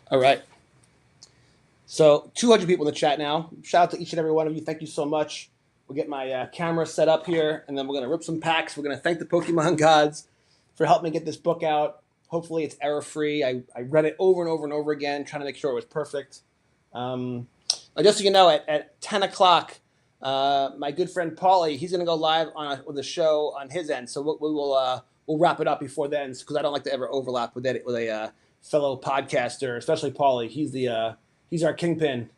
All right. So 200 people in the chat now. Shout out to each and every one of you. Thank you so much. We'll get my camera set up here, and then we're going to rip some packs. We're going to thank the Pokemon gods for helping me get this book out. Hopefully it's error-free. I read it over and over and over again, trying to make sure it was perfect. Just so you know, at 10 o'clock, my good friend Paulie, he's going to go live with a show on his end. So we'll wrap it up before then, because I don't like to ever overlap with a fellow podcaster, especially Paulie. He's our kingpin.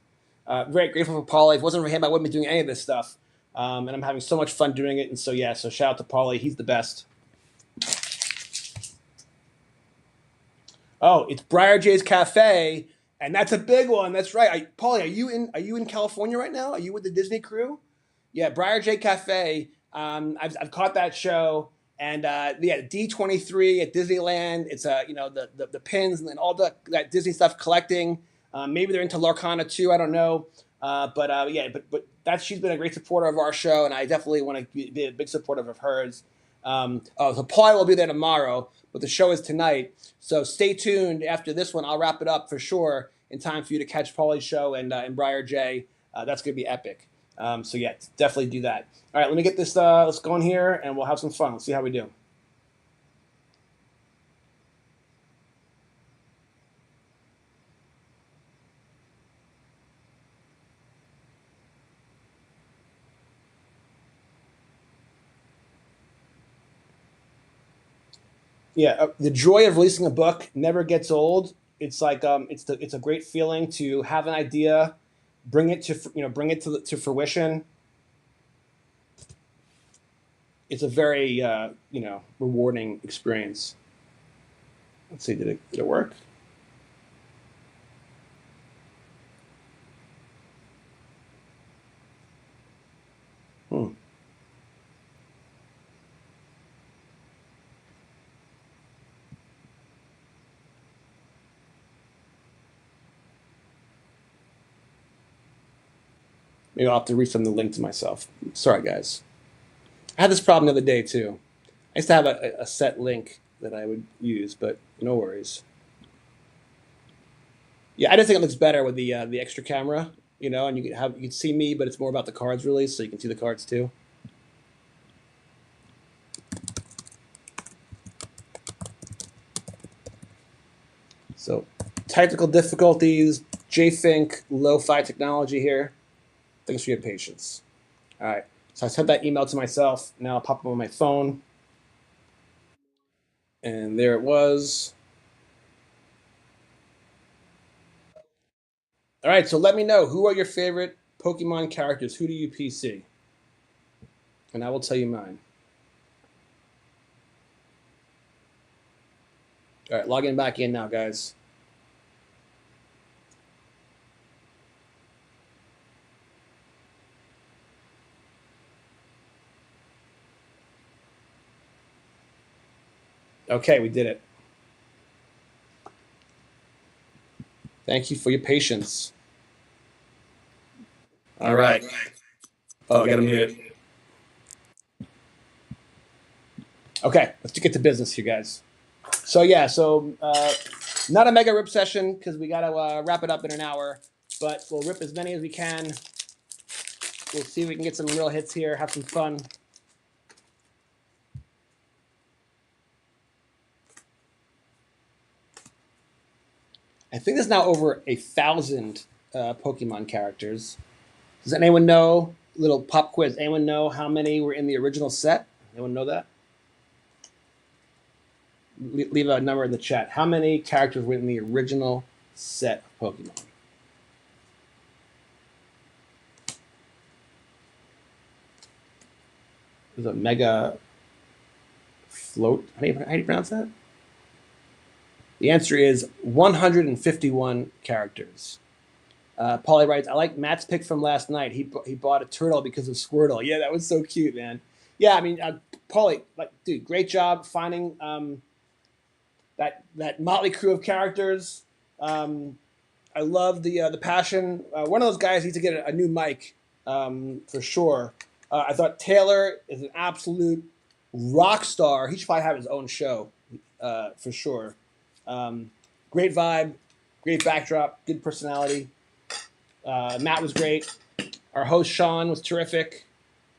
Very grateful for Paulie. If it wasn't for him, I wouldn't be doing any of this stuff. And I'm having so much fun doing it. And so shout out to Paulie. He's the best. Oh, it's Briar J's Cafe, and that's a big one. That's right. Paulie, are you in California right now? Are you with the Disney crew? Yeah, Briar J Cafe. I've caught that show, and D23 at Disneyland. It's the pins and all that Disney stuff collecting. Maybe they're into Lorcana too. I don't know. But she's been a great supporter of our show, and I definitely want to be a big supporter of hers. So Paulie will be there tomorrow, but the show is tonight. So stay tuned. After this one, I'll wrap it up for sure in time for you to catch Paulie's show and Briar J. That's going to be epic. Definitely do that. All right, let me get this. Let's go in here, and we'll have some fun. Let's see how we do. Yeah, the joy of releasing a book never gets old. It's like it's a great feeling to have an idea, bring it to fruition. It's a very rewarding experience. Let's see, did it work? Maybe I'll have to resend the link to myself. Sorry, guys. I had this problem the other day, too. I used to have a set link that I would use, but no worries. Yeah, I just think it looks better with the extra camera, and you can see me, but it's more about the cards, really, so you can see the cards, too. So, technical difficulties, Fink, lo-fi technology here. Thanks for your patience. All right. So I sent that email to myself. Now I'll pop up on my phone. And there it was. All right. So let me know, who are your favorite Pokemon characters? Who do you PC? And I will tell you mine. All right. Logging back in now, guys. Okay, we did it. Thank you for your patience. All right. Oh, I got to mute it. Okay, let's get to business here, guys. So not a mega rip session because we got to wrap it up in an hour, but we'll rip as many as we can. We'll see if we can get some real hits here, have some fun. I think there's now over 1,000 Pokemon characters. Does anyone know? Little pop quiz. Anyone know how many were in the original set? Anyone know that? Leave a number in the chat. How many characters were in the original set of Pokemon? There's a mega float. How do you pronounce that? The answer is 151 characters. Paulie writes, I like Matt's pick from last night. He bought a turtle because of Squirtle. Yeah, that was so cute, man. Yeah, I mean, Paulie, dude, great job finding that motley crew of characters. I love the passion. One of those guys needs to get a new mic for sure. I thought Taylor is an absolute rock star. He should probably have his own show for sure. Great vibe, great backdrop, good personality. Matt was great. Our host Sean was terrific.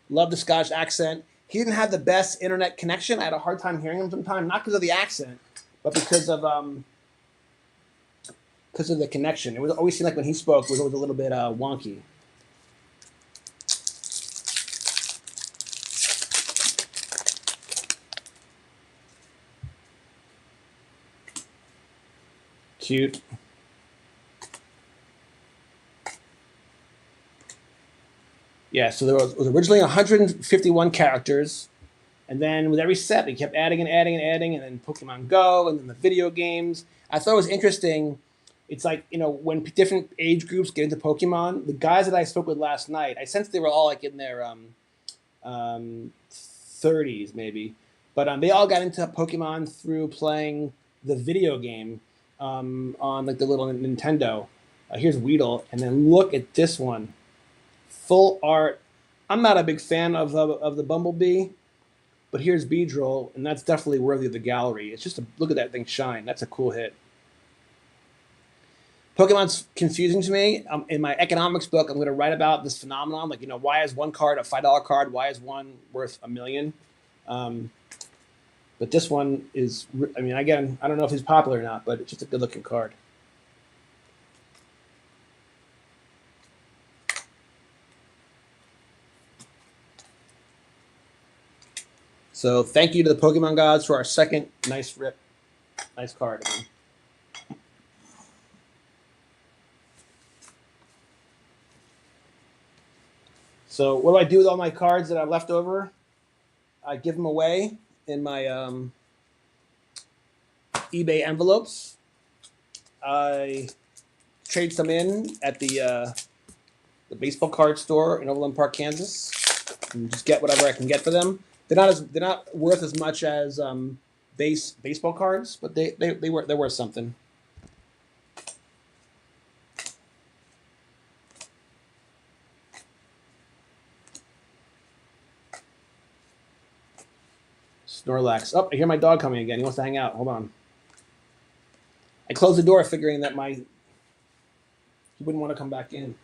Loved the Scottish accent. He didn't have the best internet connection. I had a hard time hearing him sometimes, not because of the accent, but because of the connection. It was always seemed like when he spoke, it was always a little bit wonky. Cute. Yeah, so there was originally 151 characters, and then with every set, they kept adding and adding and adding, and then Pokemon Go, and then the video games. I thought it was interesting. It's like, when different age groups get into Pokemon, the guys that I spoke with last night, I sensed they were all like in their 30s maybe, but they all got into Pokemon through playing the video game on like the little Nintendo. Here's Weedle, and then look at this one. Full art. I'm not a big fan of the Bumblebee, but here's Beedrill, and that's definitely worthy of the gallery. It's just look at that thing shine. That's a cool hit. Pokemon's confusing to me. In my economics book, I'm going to write about this phenomenon. Like, why is one card a $5 card? Why is one worth $1 million? But this one is, again, I don't know if he's popular or not, but it's just a good looking card. So thank you to the Pokemon gods for our second nice rip. Nice card. So what do I do with all my cards that I've left over? I give them away in my eBay envelopes. I trade some in at the baseball card store in Overland Park, Kansas, and just get whatever I can get for them. They're not worth as much as baseball cards, but they're worth something. Snorlax. Oh, I hear my dog coming again. He wants to hang out. Hold on. I closed the door figuring that he wouldn't want to come back in.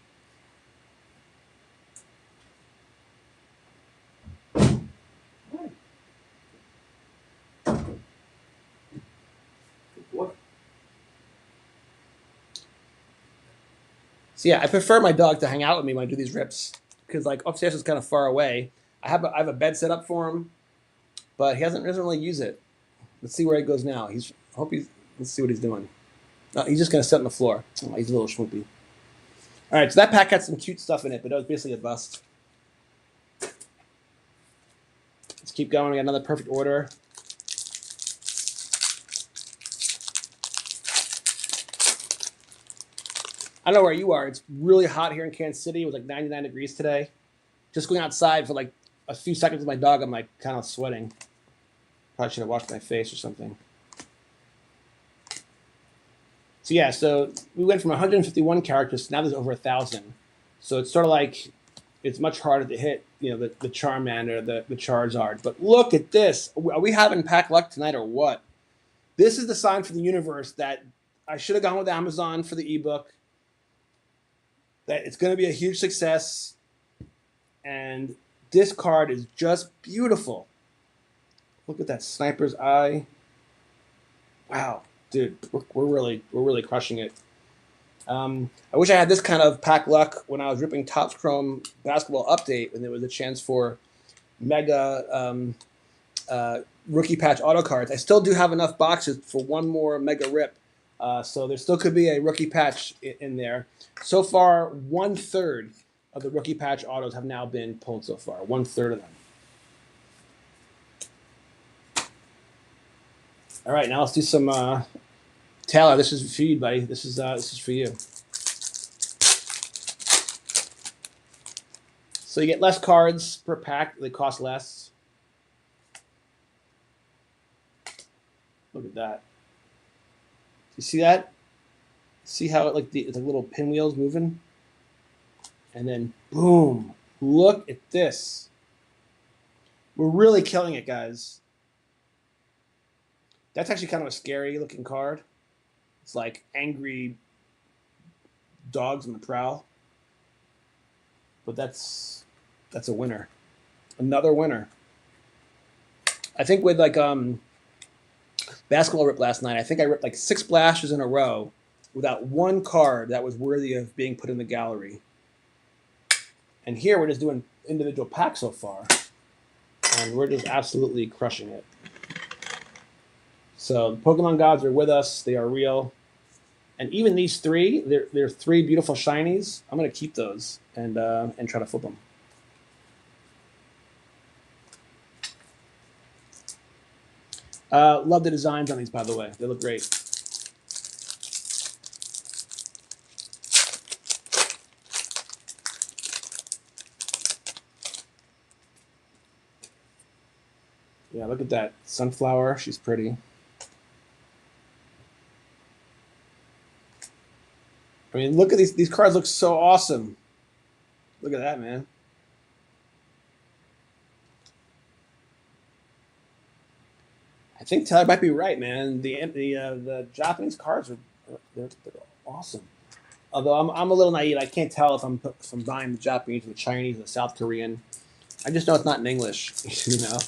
So yeah, I prefer my dog to hang out with me when I do these rips because like upstairs is kind of far away. I have a bed set up for him, but he doesn't really use it. Let's see where he goes now. Let's see what he's doing. He's just gonna sit on the floor. Oh, he's a little schmoopy. All right, so that pack had some cute stuff in it, but it was basically a bust. Let's keep going. We got another perfect order. I don't know where you are. It's really hot here in Kansas City. It was like 99 degrees today. Just going outside for like a few seconds with my dog, I'm like kind of sweating. Probably should have washed my face or something. So yeah, so we went from 151 characters to now there's over 1,000. So it's sort of like it's much harder to hit, the Charmander, the Charizard. But look at this. Are we having pack luck tonight or what? This is the sign for the universe that I should have gone with Amazon for the ebook. That it's going to be a huge success, and this card is just beautiful. Look at that sniper's eye. Wow, dude, we're really crushing it. I wish I had this kind of pack luck when I was ripping Topps Chrome Basketball Update, and there was a chance for mega rookie patch auto cards. I still do have enough boxes for one more mega rip. So there still could be a rookie patch in there. So far, 1/3 of the rookie patch autos have now been pulled so far. 1/3 of them. All right, now let's do some Taylor. This is for you, buddy. This is for you. So you get less cards per pack. They cost less. Look at that. You see that? See how it it's like little pinwheels moving? And then boom. Look at this. We're really killing it, guys. That's actually kind of a scary looking card. It's like angry dogs on the prowl. But that's a winner. Another winner. I think with basketball rip last night, I think I ripped like 6 splashes in a row without one card that was worthy of being put in the gallery. And here we're just doing individual packs so far. And we're just absolutely crushing it. So the Pokemon gods are with us. They are real. And even these three, they're 3 beautiful shinies. I'm going to keep those and try to flip them. Love the designs on these, by the way. They look great. Yeah, look at that sunflower. She's pretty. I mean, look at these. These cards look so awesome. Look at that, man. I think Tyler might be right, man. The Japanese cards they're awesome. Although I'm a little naive, I can't tell if I'm buying the Japanese or the Chinese or the South Korean. I just know it's not in English, you know.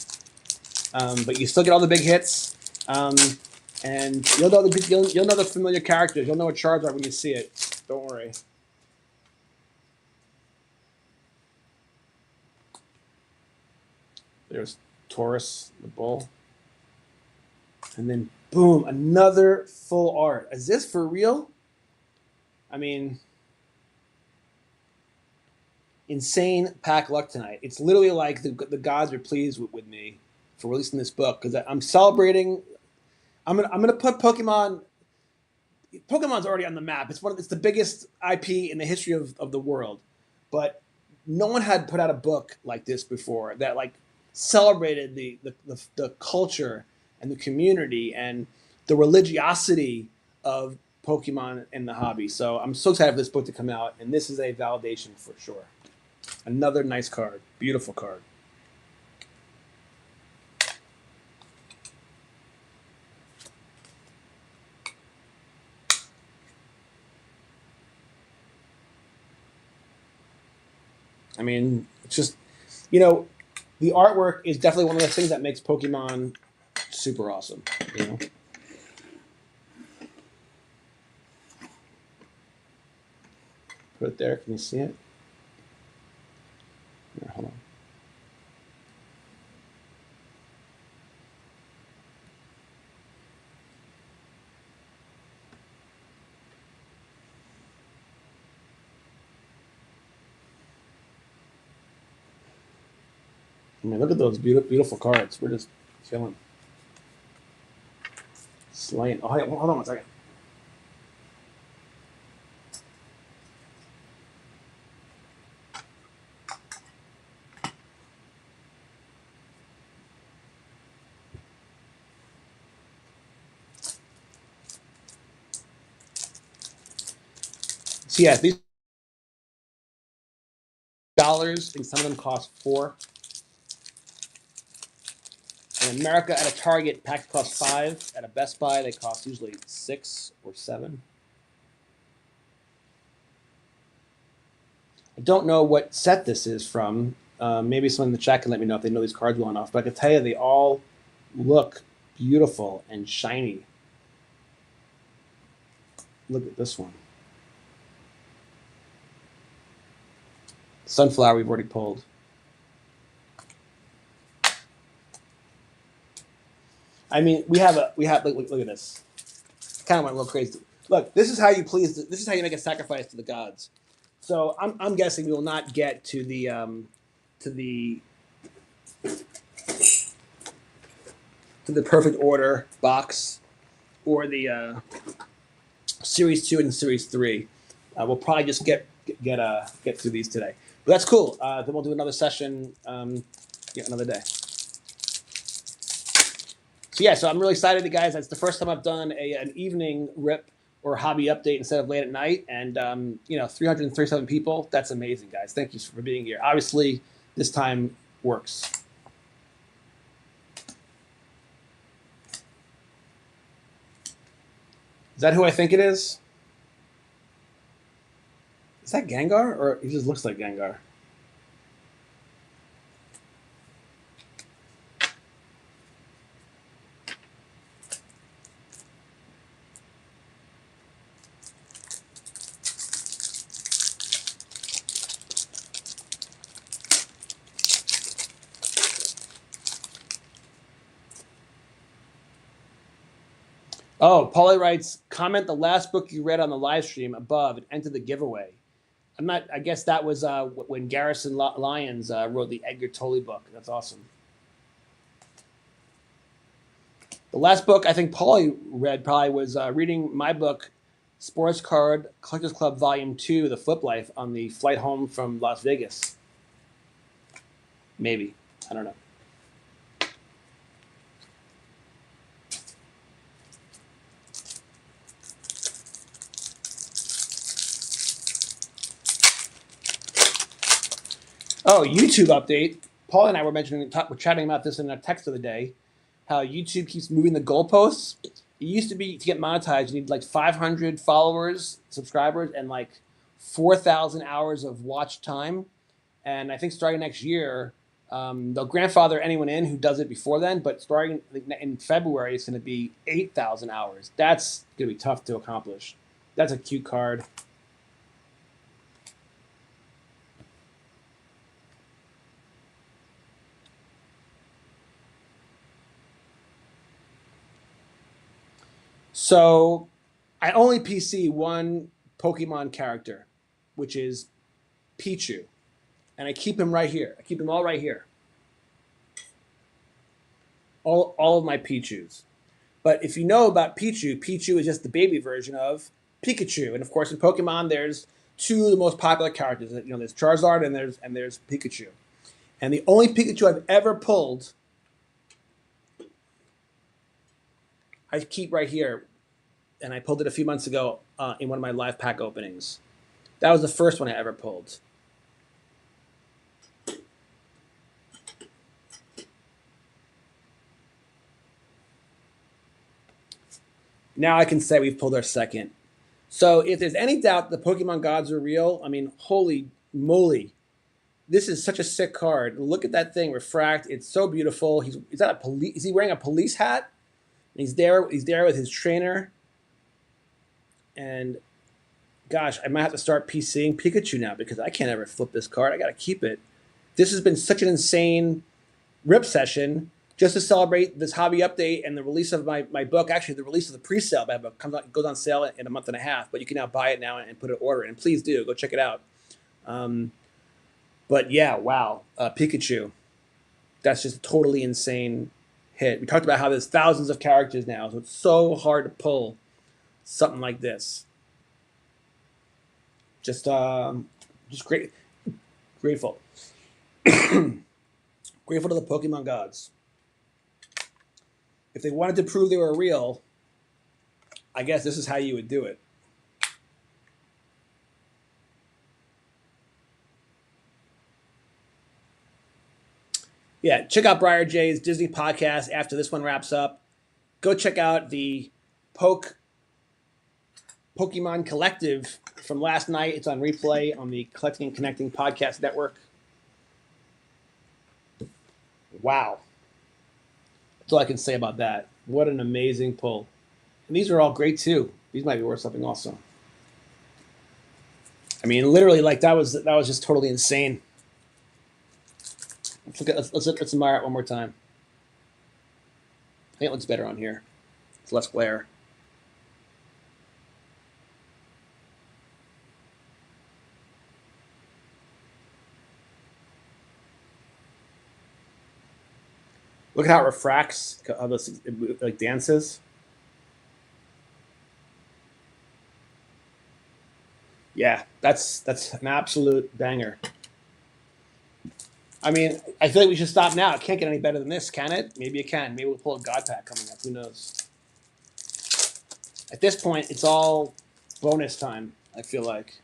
But you still get all the big hits, and you'll know the familiar characters. You'll know what Charizard when you see it. Don't worry. There's Taurus, the bull. And then, boom, another full art. Is this for real? I mean, insane pack luck tonight. It's literally like the gods are pleased with me for releasing this book because I'm celebrating. I'm gonna put Pokemon. Pokemon's already on the map. It's the biggest IP in the history of the world, but no one had put out a book like this before that like celebrated the culture and the community and the religiosity of Pokemon and the hobby. So I'm so excited for this book to come out, and this is a validation for sure. Another nice card. Beautiful card. I mean, it's just, you know, the artwork is definitely one of the things that makes Pokemon super awesome, you know? Put it there. Can you see it? Here, hold on. I mean, look at those beautiful cards. We're just killing. Slaying. Oh, hold on one second. So yeah, these dollars, and some of them cost $4. In America, at a Target, packs cost $5. At a Best Buy, they cost usually $6 or $7. I don't know what set this is from. Maybe someone in the chat can let me know if they know these cards well enough. But I can tell you, they all look beautiful and shiny. Look at this one. Sunflower we've already pulled. I mean, we have look at this. Kind of went a little crazy. Look, this is how you this is how you make a sacrifice to the gods. So I'm guessing we will not get to the perfect order box or the series 2 and series 3. We'll probably just get through these today. But that's cool. Then we'll do another session another day. So I'm really excited, guys. That's the first time I've done an evening rip or hobby update instead of late at night, and 337 people. That's amazing, guys. Thank you for being here. Obviously, this time works. Is that who I think it is? Is that Gengar, or he just looks like Gengar? Oh, Paulie writes, comment the last book you read on the live stream above and enter the giveaway. I guess that was when Garrison Lyons wrote the Edgar Tolle book. That's awesome. The last book I think Paulie read probably was reading my book, Sports Card Collectors Club Volume 2, The Flip Life, on the flight home from Las Vegas. Maybe. I don't know. Oh, YouTube update. Paul and I were chatting about this in a text of the day, how YouTube keeps moving the goalposts. It used to be to get monetized, you need like 500 followers, subscribers, and like 4,000 hours of watch time. And I think starting next year, they'll grandfather anyone in who does it before then, but starting in February, it's going to be 8,000 hours. That's going to be tough to accomplish. That's a cute card. So I only PC one Pokemon character, which is Pichu. And I keep him right here. I keep them all right here. All of my Pichus. But if you know about Pichu, Pichu is just the baby version of Pikachu. And of course, in Pokemon, there's two of the most popular characters. There's Charizard and there's Pikachu. And the only Pikachu I've ever pulled, I keep right here. And I pulled it a few months ago in one of my live pack openings. That was the first one I ever pulled. Now I can say we've pulled our second. So if there's any doubt the Pokemon gods are real, I mean, holy moly. This is such a sick card. Look at that thing refract. It's so beautiful. Is he wearing a police hat? And he's there with his trainer. And gosh, I might have to start PCing Pikachu now because I can't ever flip this card. I got to keep it. This has been such an insane rip session just to celebrate this hobby update and the release of my book. Actually, the release of the pre-sale of my book goes on sale in a month and a half, but you can now buy it now and put an order in. And please do. Go check it out. But yeah, wow. Pikachu. That's just a totally insane hit. We talked about how there's thousands of characters now, so it's so hard to pull something like this. Just great, grateful. Grateful to the Pokemon gods. If they wanted to prove they were real, I guess this is how you would do it. Yeah, check out Briar J's Disney podcast after this one wraps up. Go check out the Pokemon Collective from last night. It's on replay on the Collecting and Connecting Podcast Network. Wow. That's all I can say about that. What an amazing pull. And these are all great too. These might be worth something also. I mean, literally, like that was just totally insane. Let's admire it one more time. I think it looks better on here. It's less glare. Look at how it refracts, how this like dances. Yeah, that's an absolute banger. I mean, I feel like we should stop now. It can't get any better than this, can it? Maybe it can. Maybe we'll pull a God Pack coming up. Who knows? At this point, it's all bonus time, I feel like.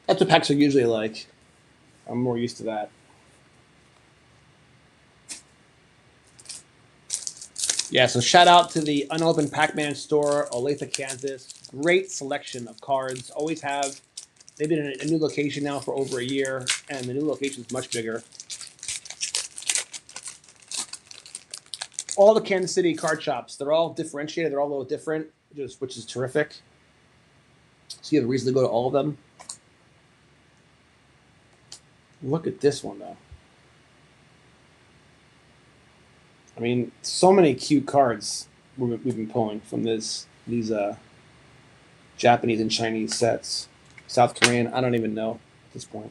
That's what packs are usually like. I'm more used to that. Yeah, so shout out to the Unopened Pac-Man store, Olathe, Kansas. Great selection of cards. Always have. They've been in a new location now for over a year, and the new location is much bigger. All the Kansas City card shops, they're all differentiated. They're all a little different, which is terrific. So you have a reason to go to all of them. Look at this one, though. I mean, so many cute cards we've been pulling from these Japanese and Chinese sets. South Korean, I don't even know at this point.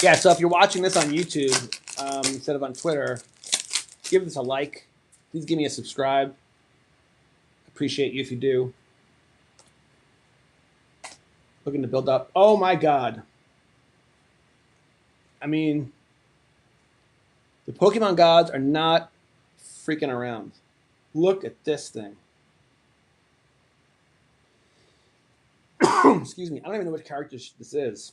Yeah, so if you're watching this on YouTube instead of on Twitter, give this a like. Please give me a subscribe. Appreciate you if you do. Looking to build up. Oh my God. I mean, the Pokemon gods are not freaking around. Look at this thing. Excuse me. I don't even know which character this is.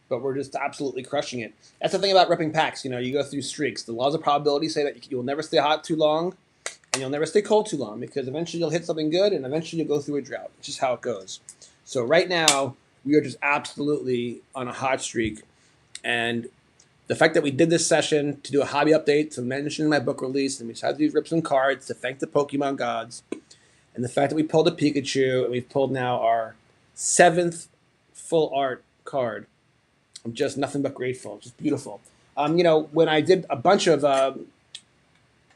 But we're just absolutely crushing it. That's the thing about ripping packs. You know, you go through streaks. The laws of probability say that you'll never stay hot too long, and you'll never stay cold too long, because eventually you'll hit something good, and eventually you'll go through a drought. It's just how it goes. So right now, we are just absolutely on a hot streak. And the fact that we did this session to do a hobby update, to mention my book release, and we decided to do rips and cards to thank the Pokemon gods, and the fact that we pulled a Pikachu, and we've pulled now our 7th full art card, I'm just nothing but grateful. Just beautiful. You know, when I did a bunch of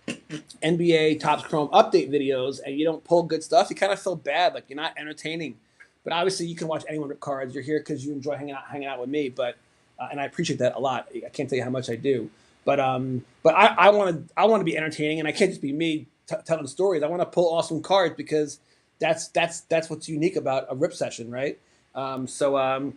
NBA Topps Chrome update videos and you don't pull good stuff, you kind of feel bad, like you're not entertaining. But obviously, you can watch anyone rip cards. You're here because you enjoy hanging out with me. But and I appreciate that a lot. I can't tell you how much I do. But I want to be entertaining, and I can't just be me telling stories. I want to pull awesome cards because that's what's unique about a rip session, right? So I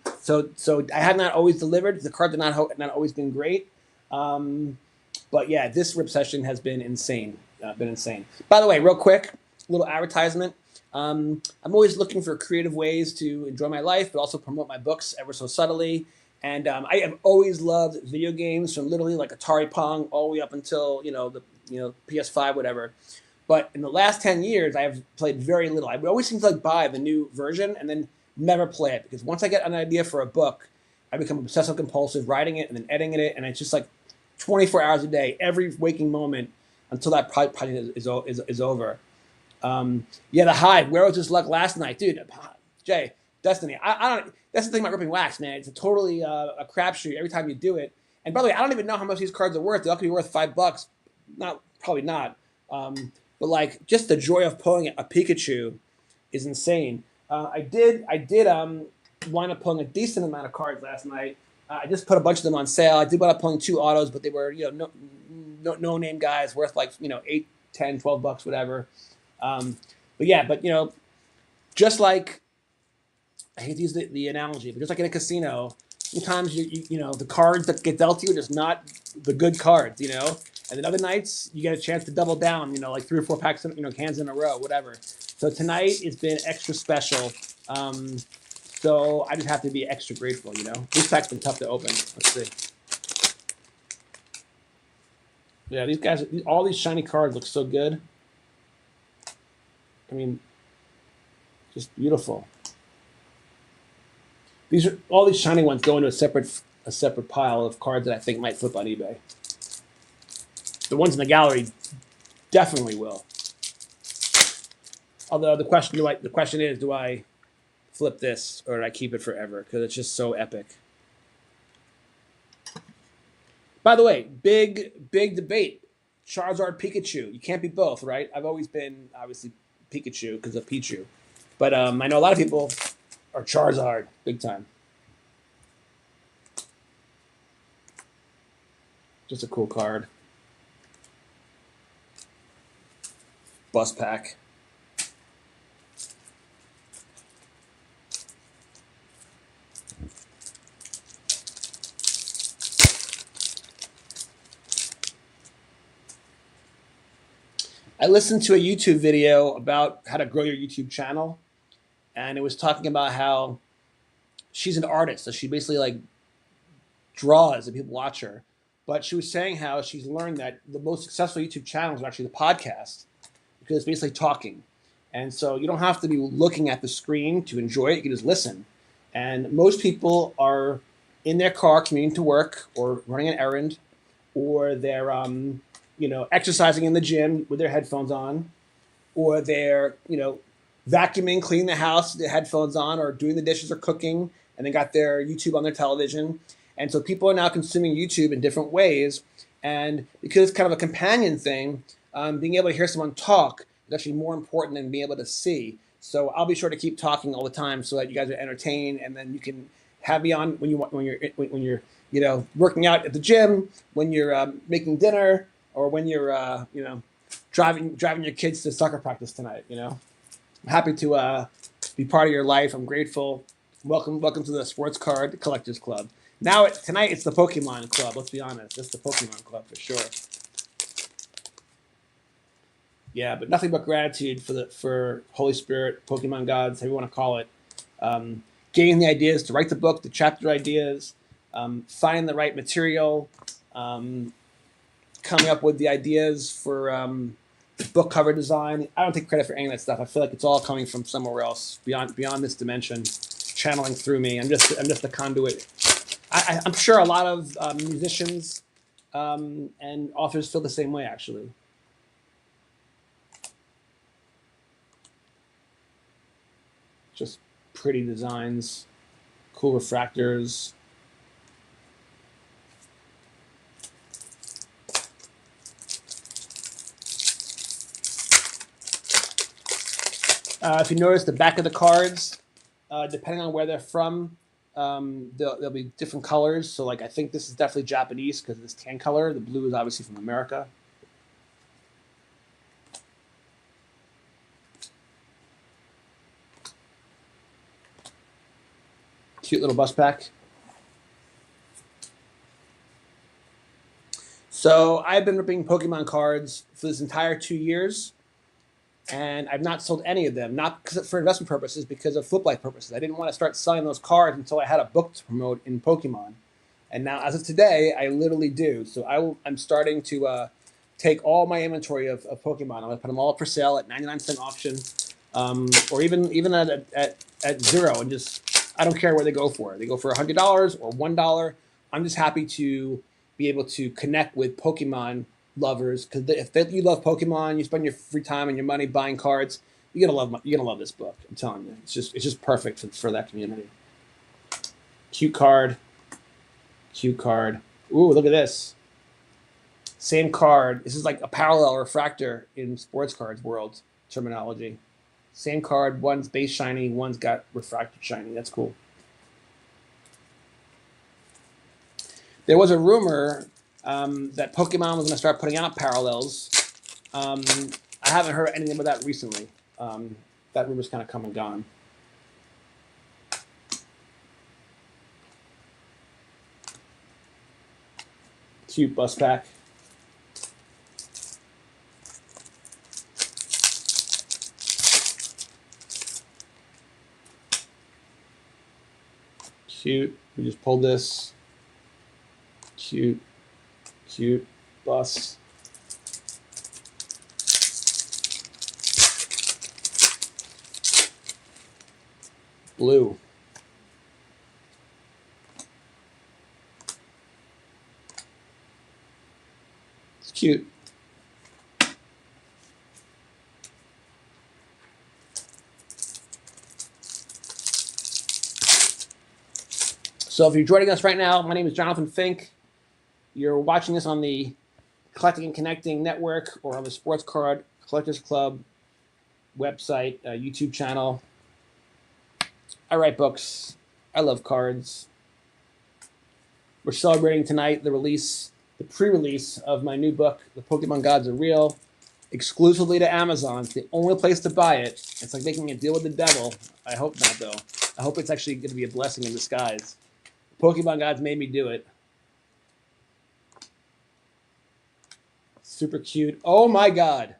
have not always delivered. The cards have not always been great. But yeah, this rip session has been insane. By the way, real quick, little advertisement. I'm always looking for creative ways to enjoy my life, but also promote my books ever so subtly. And I have always loved video games, from literally like Atari Pong all the way up until the PS5, whatever. But in the last 10 years, I have played very little. I always seem to like buy the new version and then never play it, because once I get an idea for a book, I become obsessive compulsive, writing it and then editing it, and it's just like 24 hours a day, every waking moment until that project is over. Yeah, the Hive. Where was his luck last night, dude? Jay, Destiny. I don't. That's the thing about ripping wax, man. It's a totally a crapshoot every time you do it. And by the way, I don't even know how much these cards are worth. They all could be worth $5. Probably not. But like, just the joy of pulling a Pikachu is insane. I did wind up pulling a decent amount of cards last night. I just put a bunch of them on sale. I did wind up pulling 2 autos, but they were no name guys worth like $8, $10, $12, whatever. But just like, I hate to use the analogy, but just like in a casino, sometimes the cards that get dealt to you are just not the good cards, And then other nights you get a chance to double down, like 3 or 4 packs, cans in a row, whatever. So tonight it's been extra special. So I just have to be extra grateful, This pack's been tough to open. Let's see. Yeah, these guys, all these shiny cards look so good. I mean, just beautiful. All these shiny ones go into a separate pile of cards that I think might flip on eBay. The ones in the gallery definitely will. Although the question is, do I flip this or do I keep it forever? Because it's just so epic. By the way, big debate. Charizard, Pikachu. You can't be both, right? I've always been obviously Pikachu because of Pichu, but I know a lot of people are Charizard, big time. Just a cool card. Bus pack. I listened to a YouTube video about how to grow your YouTube channel, and it was talking about how she's an artist, so she basically like draws and people watch her. But she was saying how she's learned that the most successful YouTube channels are actually the podcast because it's basically talking. And so you don't have to be looking at the screen to enjoy it. You can just listen. And most people are in their car commuting to work or running an errand, or they're exercising in the gym with their headphones on, or they're vacuuming, cleaning the house with their headphones on, or doing the dishes or cooking, and they got their YouTube on their television. And so people are now consuming YouTube in different ways. And because it's kind of a companion thing, being able to hear someone talk is actually more important than being able to see. So I'll be sure to keep talking all the time so that you guys are entertained, and then you can have me on when you're working out at the gym, when you're making dinner, or when you're driving your kids to soccer practice tonight. I'm happy to be part of your life. I'm grateful. Welcome to the Sports Card Collectors Club. Tonight it's the Pokemon Club. Let's be honest, it's the Pokemon Club for sure. Yeah, but nothing but gratitude for Holy Spirit, Pokemon gods, however you want to call it, getting the ideas to write the book, the chapter ideas, finding the right material, coming up with the ideas for the book cover design. I don't take credit for any of that stuff. I feel like it's all coming from somewhere else beyond this dimension, channeling through me. I'm just a conduit. I'm sure a lot of musicians and authors feel the same way, actually. Just pretty designs, cool refractors. If you notice the back of the cards, depending on where they're from, there'll be different colors. So like I think this is definitely Japanese because of this tan color. The blue is obviously from America. Cute little bus pack. So I've been ripping Pokemon cards for this entire 2 years, and I've not sold any of them, not for investment purposes, because of flip life purposes. I didn't want to start selling those cards until I had a book to promote in Pokemon. And now, as of today, I literally do. So I'm starting to take all my inventory of Pokemon. I'm going to put them all up for sale at 99-cent auction, or even at zero, and just I don't care where they go for. They go for $100 or $1. I'm just happy to be able to connect with Pokemon lovers, because if you love Pokemon, you spend your free time and your money buying cards, you're gonna love this book. I'm telling you, it's just perfect for that community. Cute card. Ooh, look at this. Same card. This is like a parallel refractor in sports cards world terminology. Same card. One's base shiny. One's got refracted shiny. That's cool. There was a rumor that Pokemon was going to start putting out parallels. I haven't heard anything about that recently. That rumor's kind of come and gone. Cute bus pack. Cute. We just pulled this. Cute bus. Blue. It's cute. So if you're joining us right now, my name is Jonathan Fink. You're watching this on the Collecting and Connecting Network or on the Sports Card Collectors Club website, YouTube channel. I write books. I love cards. We're celebrating tonight the pre-release of my new book, The Pokemon Gods Are Real, exclusively to Amazon. It's the only place to buy it. It's like making a deal with the devil. I hope not, though. I hope it's actually going to be a blessing in disguise. Pokemon Gods made me do it. Super cute. Oh my God.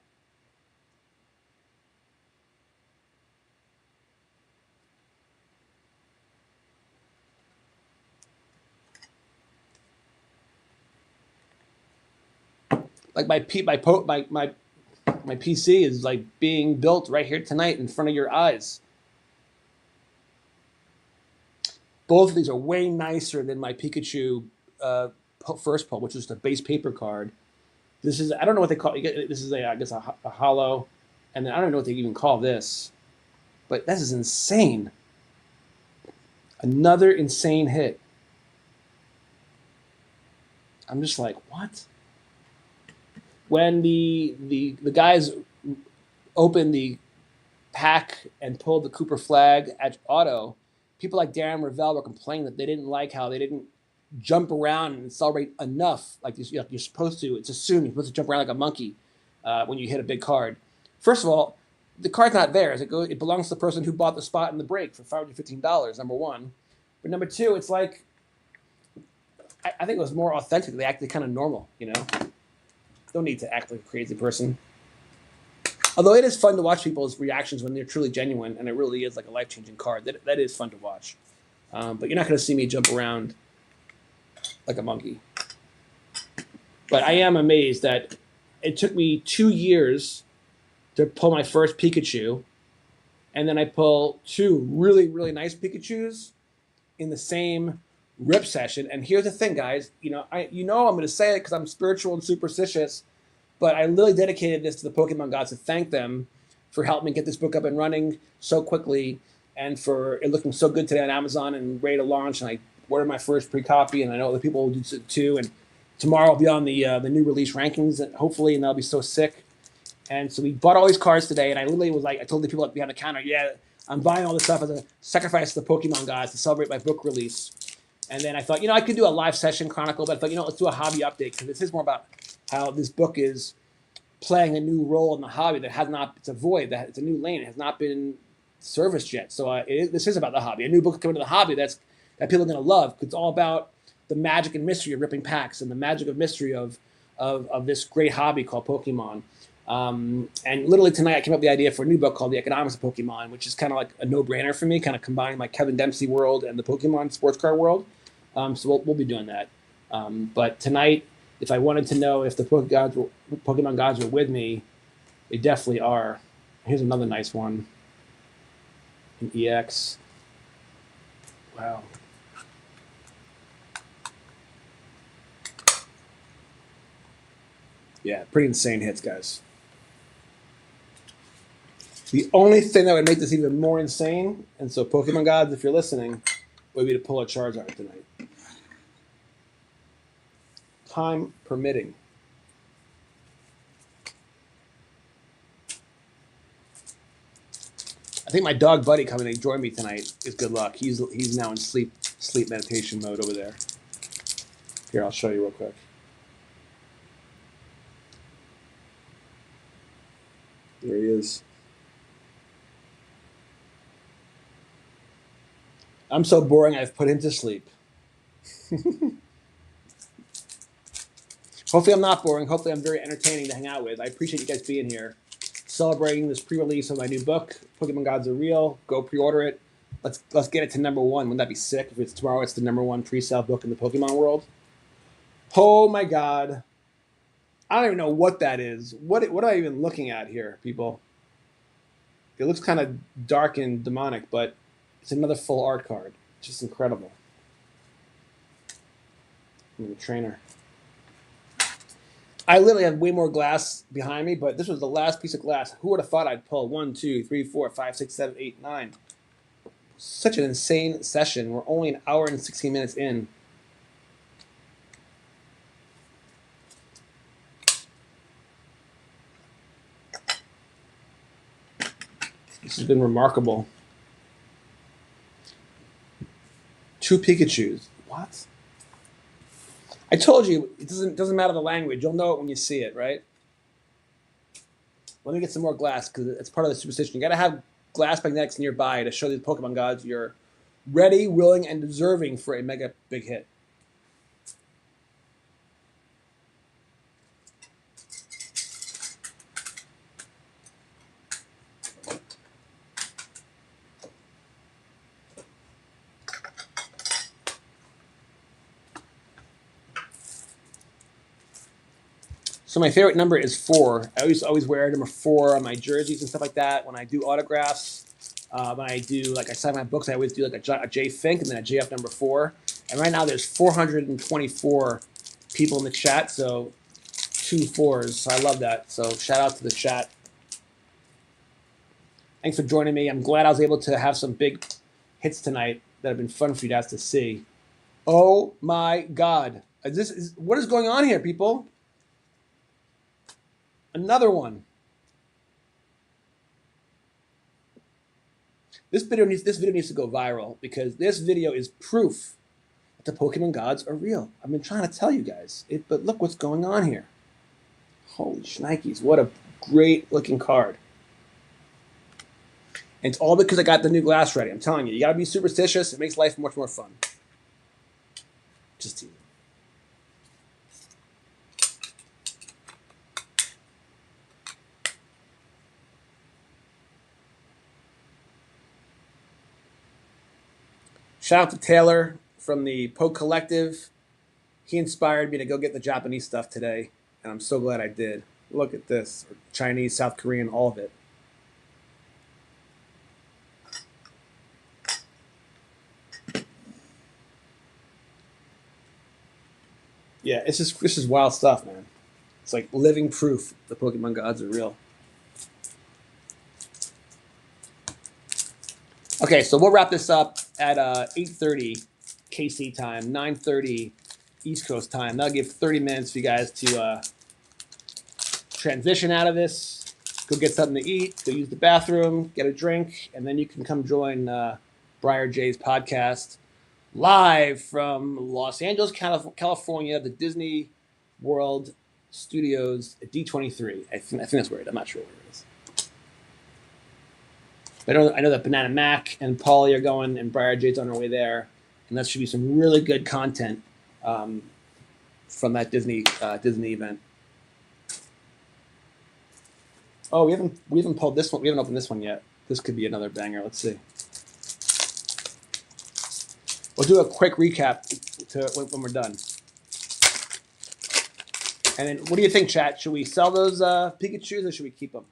Like my PC is like being built right here tonight in front of your eyes. Both of these are way nicer than my Pikachu first pull, which is the base paper card. This is, I don't know what they call it. This is I guess a hollow, and then I don't know what they even call this, but this is insane. Another insane hit. I'm just like, what? When the guys opened the pack and pulled the Cooper flag at Auto, people like Darren Ravel were complaining that they didn't like how they didn't jump around and celebrate enough like you're supposed to. It's assumed you're supposed to jump around like a monkey when you hit a big card. First of all, the card's not theirs. It belongs to the person who bought the spot in the break for $515, number one. But number two, it's like, I think it was more authentic. They acted kind of normal, you know? Don't need to act like a crazy person. Although it is fun to watch people's reactions when they're truly genuine, and it really is like a life-changing card. That is fun to watch. But you're not going to see me jump around like a monkey. But I am amazed that it took me 2 years to pull my first Pikachu, and then I pull two really, really nice Pikachus in the same rip session. And here's the thing, guys. I'm going to say it because I'm spiritual and superstitious, but I literally dedicated this to the Pokemon gods to thank them for helping me get this book up and running so quickly, and for it looking so good today on Amazon and ready to launch. And I ordered my first pre-copy, and I know other people will do it too. And tomorrow I'll be on the new release rankings, hopefully, and that'll be so sick. And so we bought all these cards today, and I literally was like, I told the people behind the counter, yeah, I'm buying all this stuff as a sacrifice to the Pokemon gods to celebrate my book release. And then I thought, I could do a live session chronicle, but I thought, let's do a hobby update, because this is more about how this book is playing a new role in the hobby that has not, it's a void, that it's a new lane, it has not been serviced yet. So this is about the hobby. A new book coming to the hobby that people are going to love, because it's all about the magic and mystery of ripping packs and the magic of mystery of this great hobby called Pokemon. And literally tonight I came up with the idea for a new book called The Economics of Pokemon, which is kind of like a no-brainer for me, kind of combining my Kevin Dempsey world and the Pokemon sports card world. So we'll be doing that. But tonight, if I wanted to know if the Pokemon gods were with me, they definitely are. Here's another nice one. An EX. Wow. Yeah, pretty insane hits, guys. The only thing that would make this even more insane, and so Pokemon gods, if you're listening, would be to pull a Charizard tonight. Time permitting. I think my dog Buddy coming to join me tonight is good luck. He's now in sleep meditation mode over there. Here, I'll show you real quick. There he is. I'm so boring, I've put him to sleep. Hopefully I'm not boring. Hopefully I'm very entertaining to hang out with. I appreciate you guys being here. Celebrating this pre-release of my new book, Pokemon Gods Are Real. Go pre-order it. Let's get it to number one. Wouldn't that be sick if it's tomorrow? It's the number one pre-sale book in the Pokemon world. Oh my God. I don't even know what that is. What am I even looking at here, people? It looks kind of dark and demonic, but it's another full art card. It's just incredible. I'm the trainer. I literally have way more glass behind me, but this was the last piece of glass. Who would have thought I'd pull 1, 2, 3, 4, 5, 6, 7, 8, 9? Such an insane session. We're only an hour and 16 minutes in. This has been remarkable. 2 Pikachus. What? I told you, it doesn't matter the language. You'll know it when you see it, right? Let me get some more glass because it's part of the superstition. You got to have glass magnetics nearby to show these Pokemon gods you're ready, willing, and deserving for a mega big hit. So my favorite number is 4. I always wear number 4 on my jerseys and stuff like that. When I do autographs, when I do like I sign my books, I always do like a J Fink and then a JF number 4. And right now there's 424 people in the chat, so 2 4s. So I love that. So shout out to the chat. Thanks for joining me. I'm glad I was able to have some big hits tonight that have been fun for you guys to see. Oh my God! What is going on here, people? Another one. This video needs to go viral because this video is proof that the Pokemon gods are real. I've been trying to tell you guys, but look what's going on here. Holy shnikes, what a great looking card. And it's all because I got the new glass ready. I'm telling you, you gotta be superstitious. It makes life much more fun. Just teasing. Shout out to Taylor from the Poke Collective. He inspired me to go get the Japanese stuff today, and I'm so glad I did. Look at this. Chinese, South Korean, all of it. Yeah, this is wild stuff, man. It's like living proof the Pokemon gods are real. Okay, so we'll wrap this up at 8:30 KC time, 9:30 East Coast time. That'll give 30 minutes for you guys to transition out of this, go get something to eat, go use the bathroom, get a drink, and then you can come join Briar J's podcast live from Los Angeles, California, the Disney World Studios at D23. I think that's where it is. I'm not sure where it is. I know that Banana Mac and Paulie are going, and Briar Jade's on her way there, and that should be some really good content from that Disney event. Oh, we haven't pulled this one. We haven't opened this one yet. This could be another banger. Let's see. We'll do a quick recap when we're done. And then, what do you think, chat? Should we sell those Pikachus or should we keep them?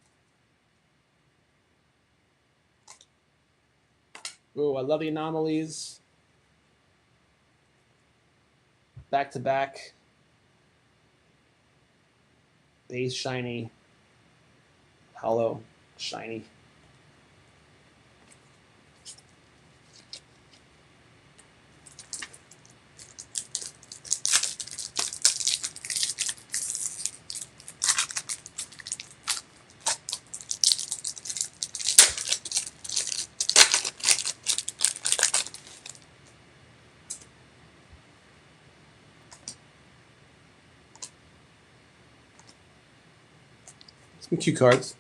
Ooh, I love the anomalies. Back to back. Base shiny. Hollow shiny. Some cue cards.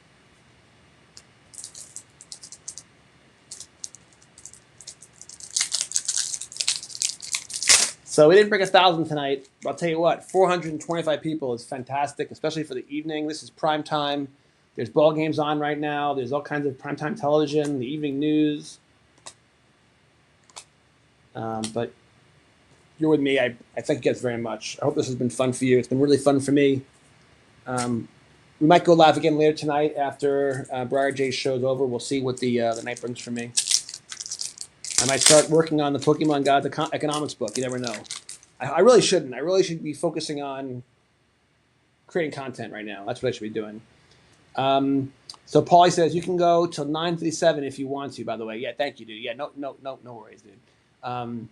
So we didn't break 1,000 tonight, but I'll tell you what, 425 people is fantastic, especially for the evening. This is prime time. There's ball games on right now. There's all kinds of primetime television, the evening news. But you're with me. I thank you guys very much. I hope this has been fun for you. It's been really fun for me. We might go live again later tonight after Briar J's show's over. We'll see what the night brings for me. I might start working on the Pokemon Gods economics book. You never know. I really shouldn't. I really should be focusing on creating content right now. That's what I should be doing. So Paulie says you can go till 9:57 if you want to. By the way, yeah, thank you, dude. Yeah, no worries, dude. And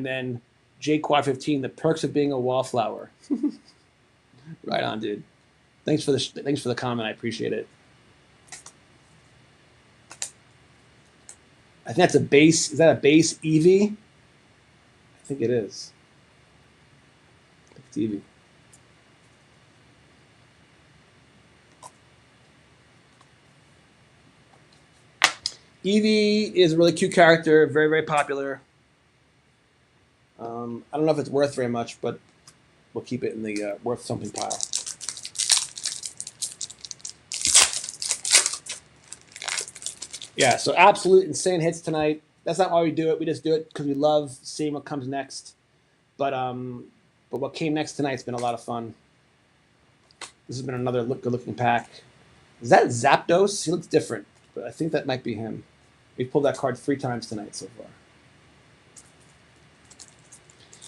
then J-Quad15, the perks of being a wallflower. Right on, dude. Thanks for the comment. I appreciate it. I think that's a base. Is that a base Eevee? I think it is. It's Eevee. Eevee is a really cute character, very, very popular. I don't know if it's worth very much, but we'll keep it in the worth something pile. Yeah, so absolute insane hits tonight. That's not why we do it. We just do it because we love seeing what comes next. But what came next tonight's been a lot of fun. This has been another good-looking pack. Is that Zapdos? He looks different, but I think that might be him. We've pulled that card 3 times tonight so far.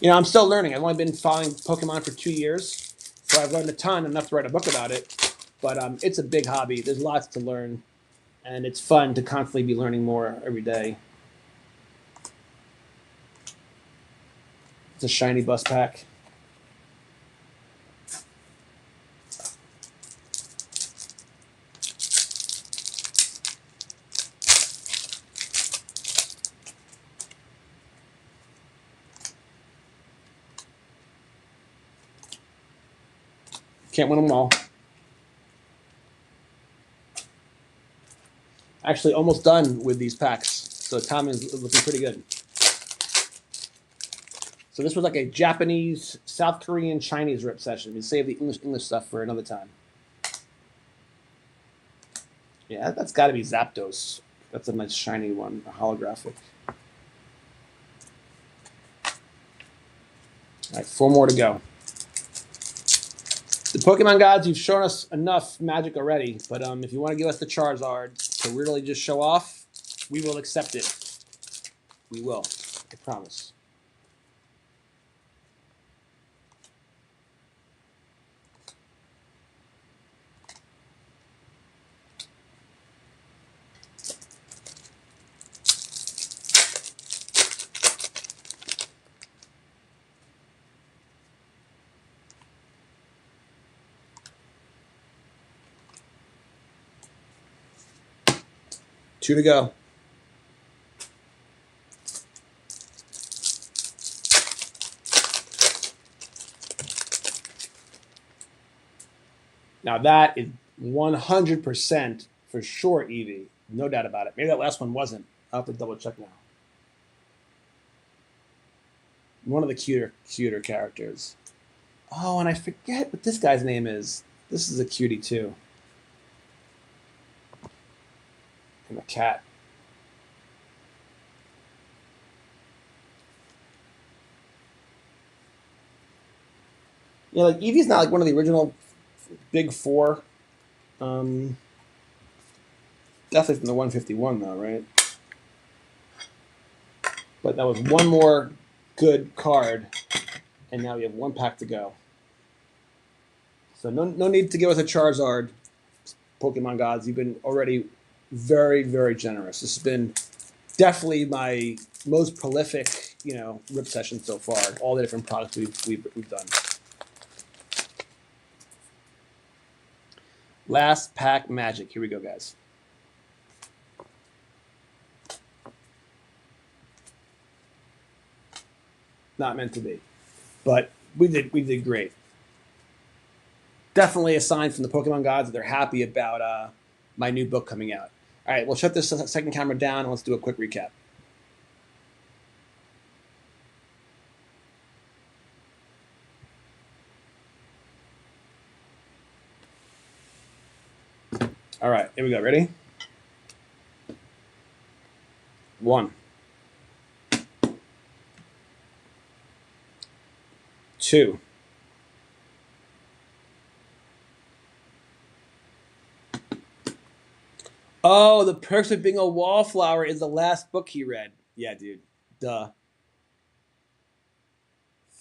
You know, I'm still learning. I've only been following Pokemon for 2 years, so I've learned a ton, enough to write a book about it. But it's a big hobby. There's lots to learn, and it's fun to constantly be learning more every day. It's a shiny bus pack. Can't win them all. Actually, almost done with these packs, so time is looking pretty good. So this was like a Japanese, South Korean, Chinese rip session. We save the English stuff for another time. Yeah, that's got to be Zapdos. That's a nice shiny one, a holographic. All right, 4 more to go. The Pokemon gods, you've shown us enough magic already, but if you want to give us the Charizard to really just show off, we will accept it. We will, I promise. Two to go. Now that is 100% for sure Eevee. No doubt about it. Maybe that last one wasn't. I'll have to double check now. One of the cuter characters. Oh, and I forget what this guy's name is. This is a cutie too. And a cat. Yeah, like Eevee's not like one of the original big 4. Definitely from the 151 though, right? But that was one more good card, and now we have 1 pack to go. So no need to give us a Charizard, Pokemon gods. You've been already very, very generous. This has been definitely my most prolific, rip session so far. All the different products we've done. Last pack magic. Here we go, guys. Not meant to be, but we did great. Definitely a sign from the Pokemon gods that they're happy about my new book coming out. All right, we'll shut this second camera down and let's do a quick recap. All right, here we go. Ready? 1, 2, 'Oh, The Perks of Being a Wallflower' is the last book he read. Yeah, dude. Duh.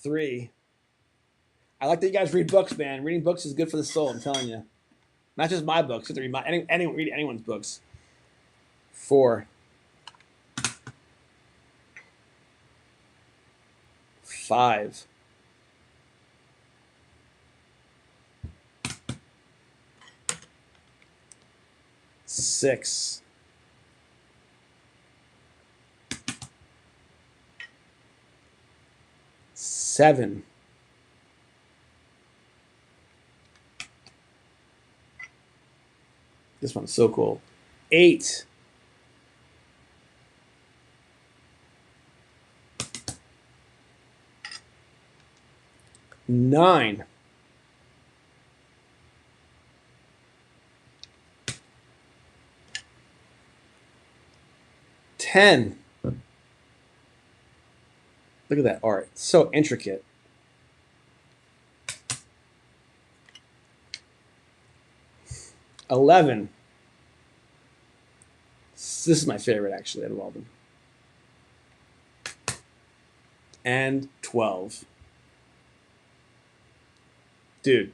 3. I like that you guys read books, man. Reading books is good for the soul, I'm telling you. Not just my books. You have to read anyone's books. 4. 5. 6. 7. This one's so cool. 8. 9. 10. Look at that art. It's so intricate. 11. This is my favorite, actually, out of all of them. And 12. Dude,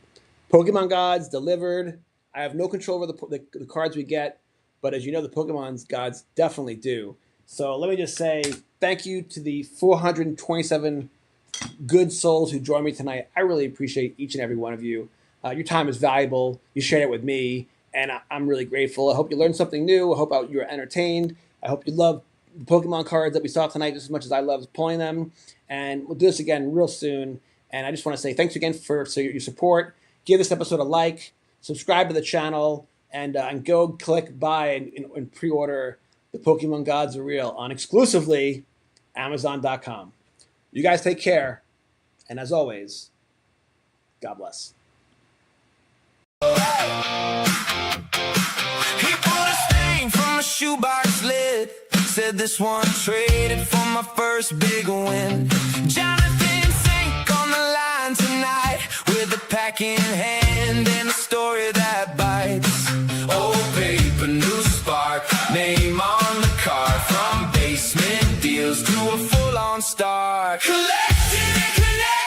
Pokemon Gods delivered. I have no control over the cards we get, but as you know, the Pokemon Gods definitely do. So let me just say thank you to the 427 good souls who joined me tonight. I really appreciate each and every one of you. Your time is valuable. You shared it with me, and I'm really grateful. I hope you learned something new. I hope you were entertained. I hope you love the Pokemon cards that we saw tonight just as much as I love pulling them. And we'll do this again real soon. And I just want to say thanks again for your support. Give this episode a like, subscribe to the channel, and go click buy and pre-order The Pokemon Gods Are Real on exclusively Amazon.com. You guys take care, and as always, God bless. He pulled a stain from a shoebox lid. Said this one traded for my first big win. Jonathan Fink on the line tonight with a pack in hand and a story that bites. Old paper, new spark, name on the card. From basement deals to a full-on star. Collecting and connecting.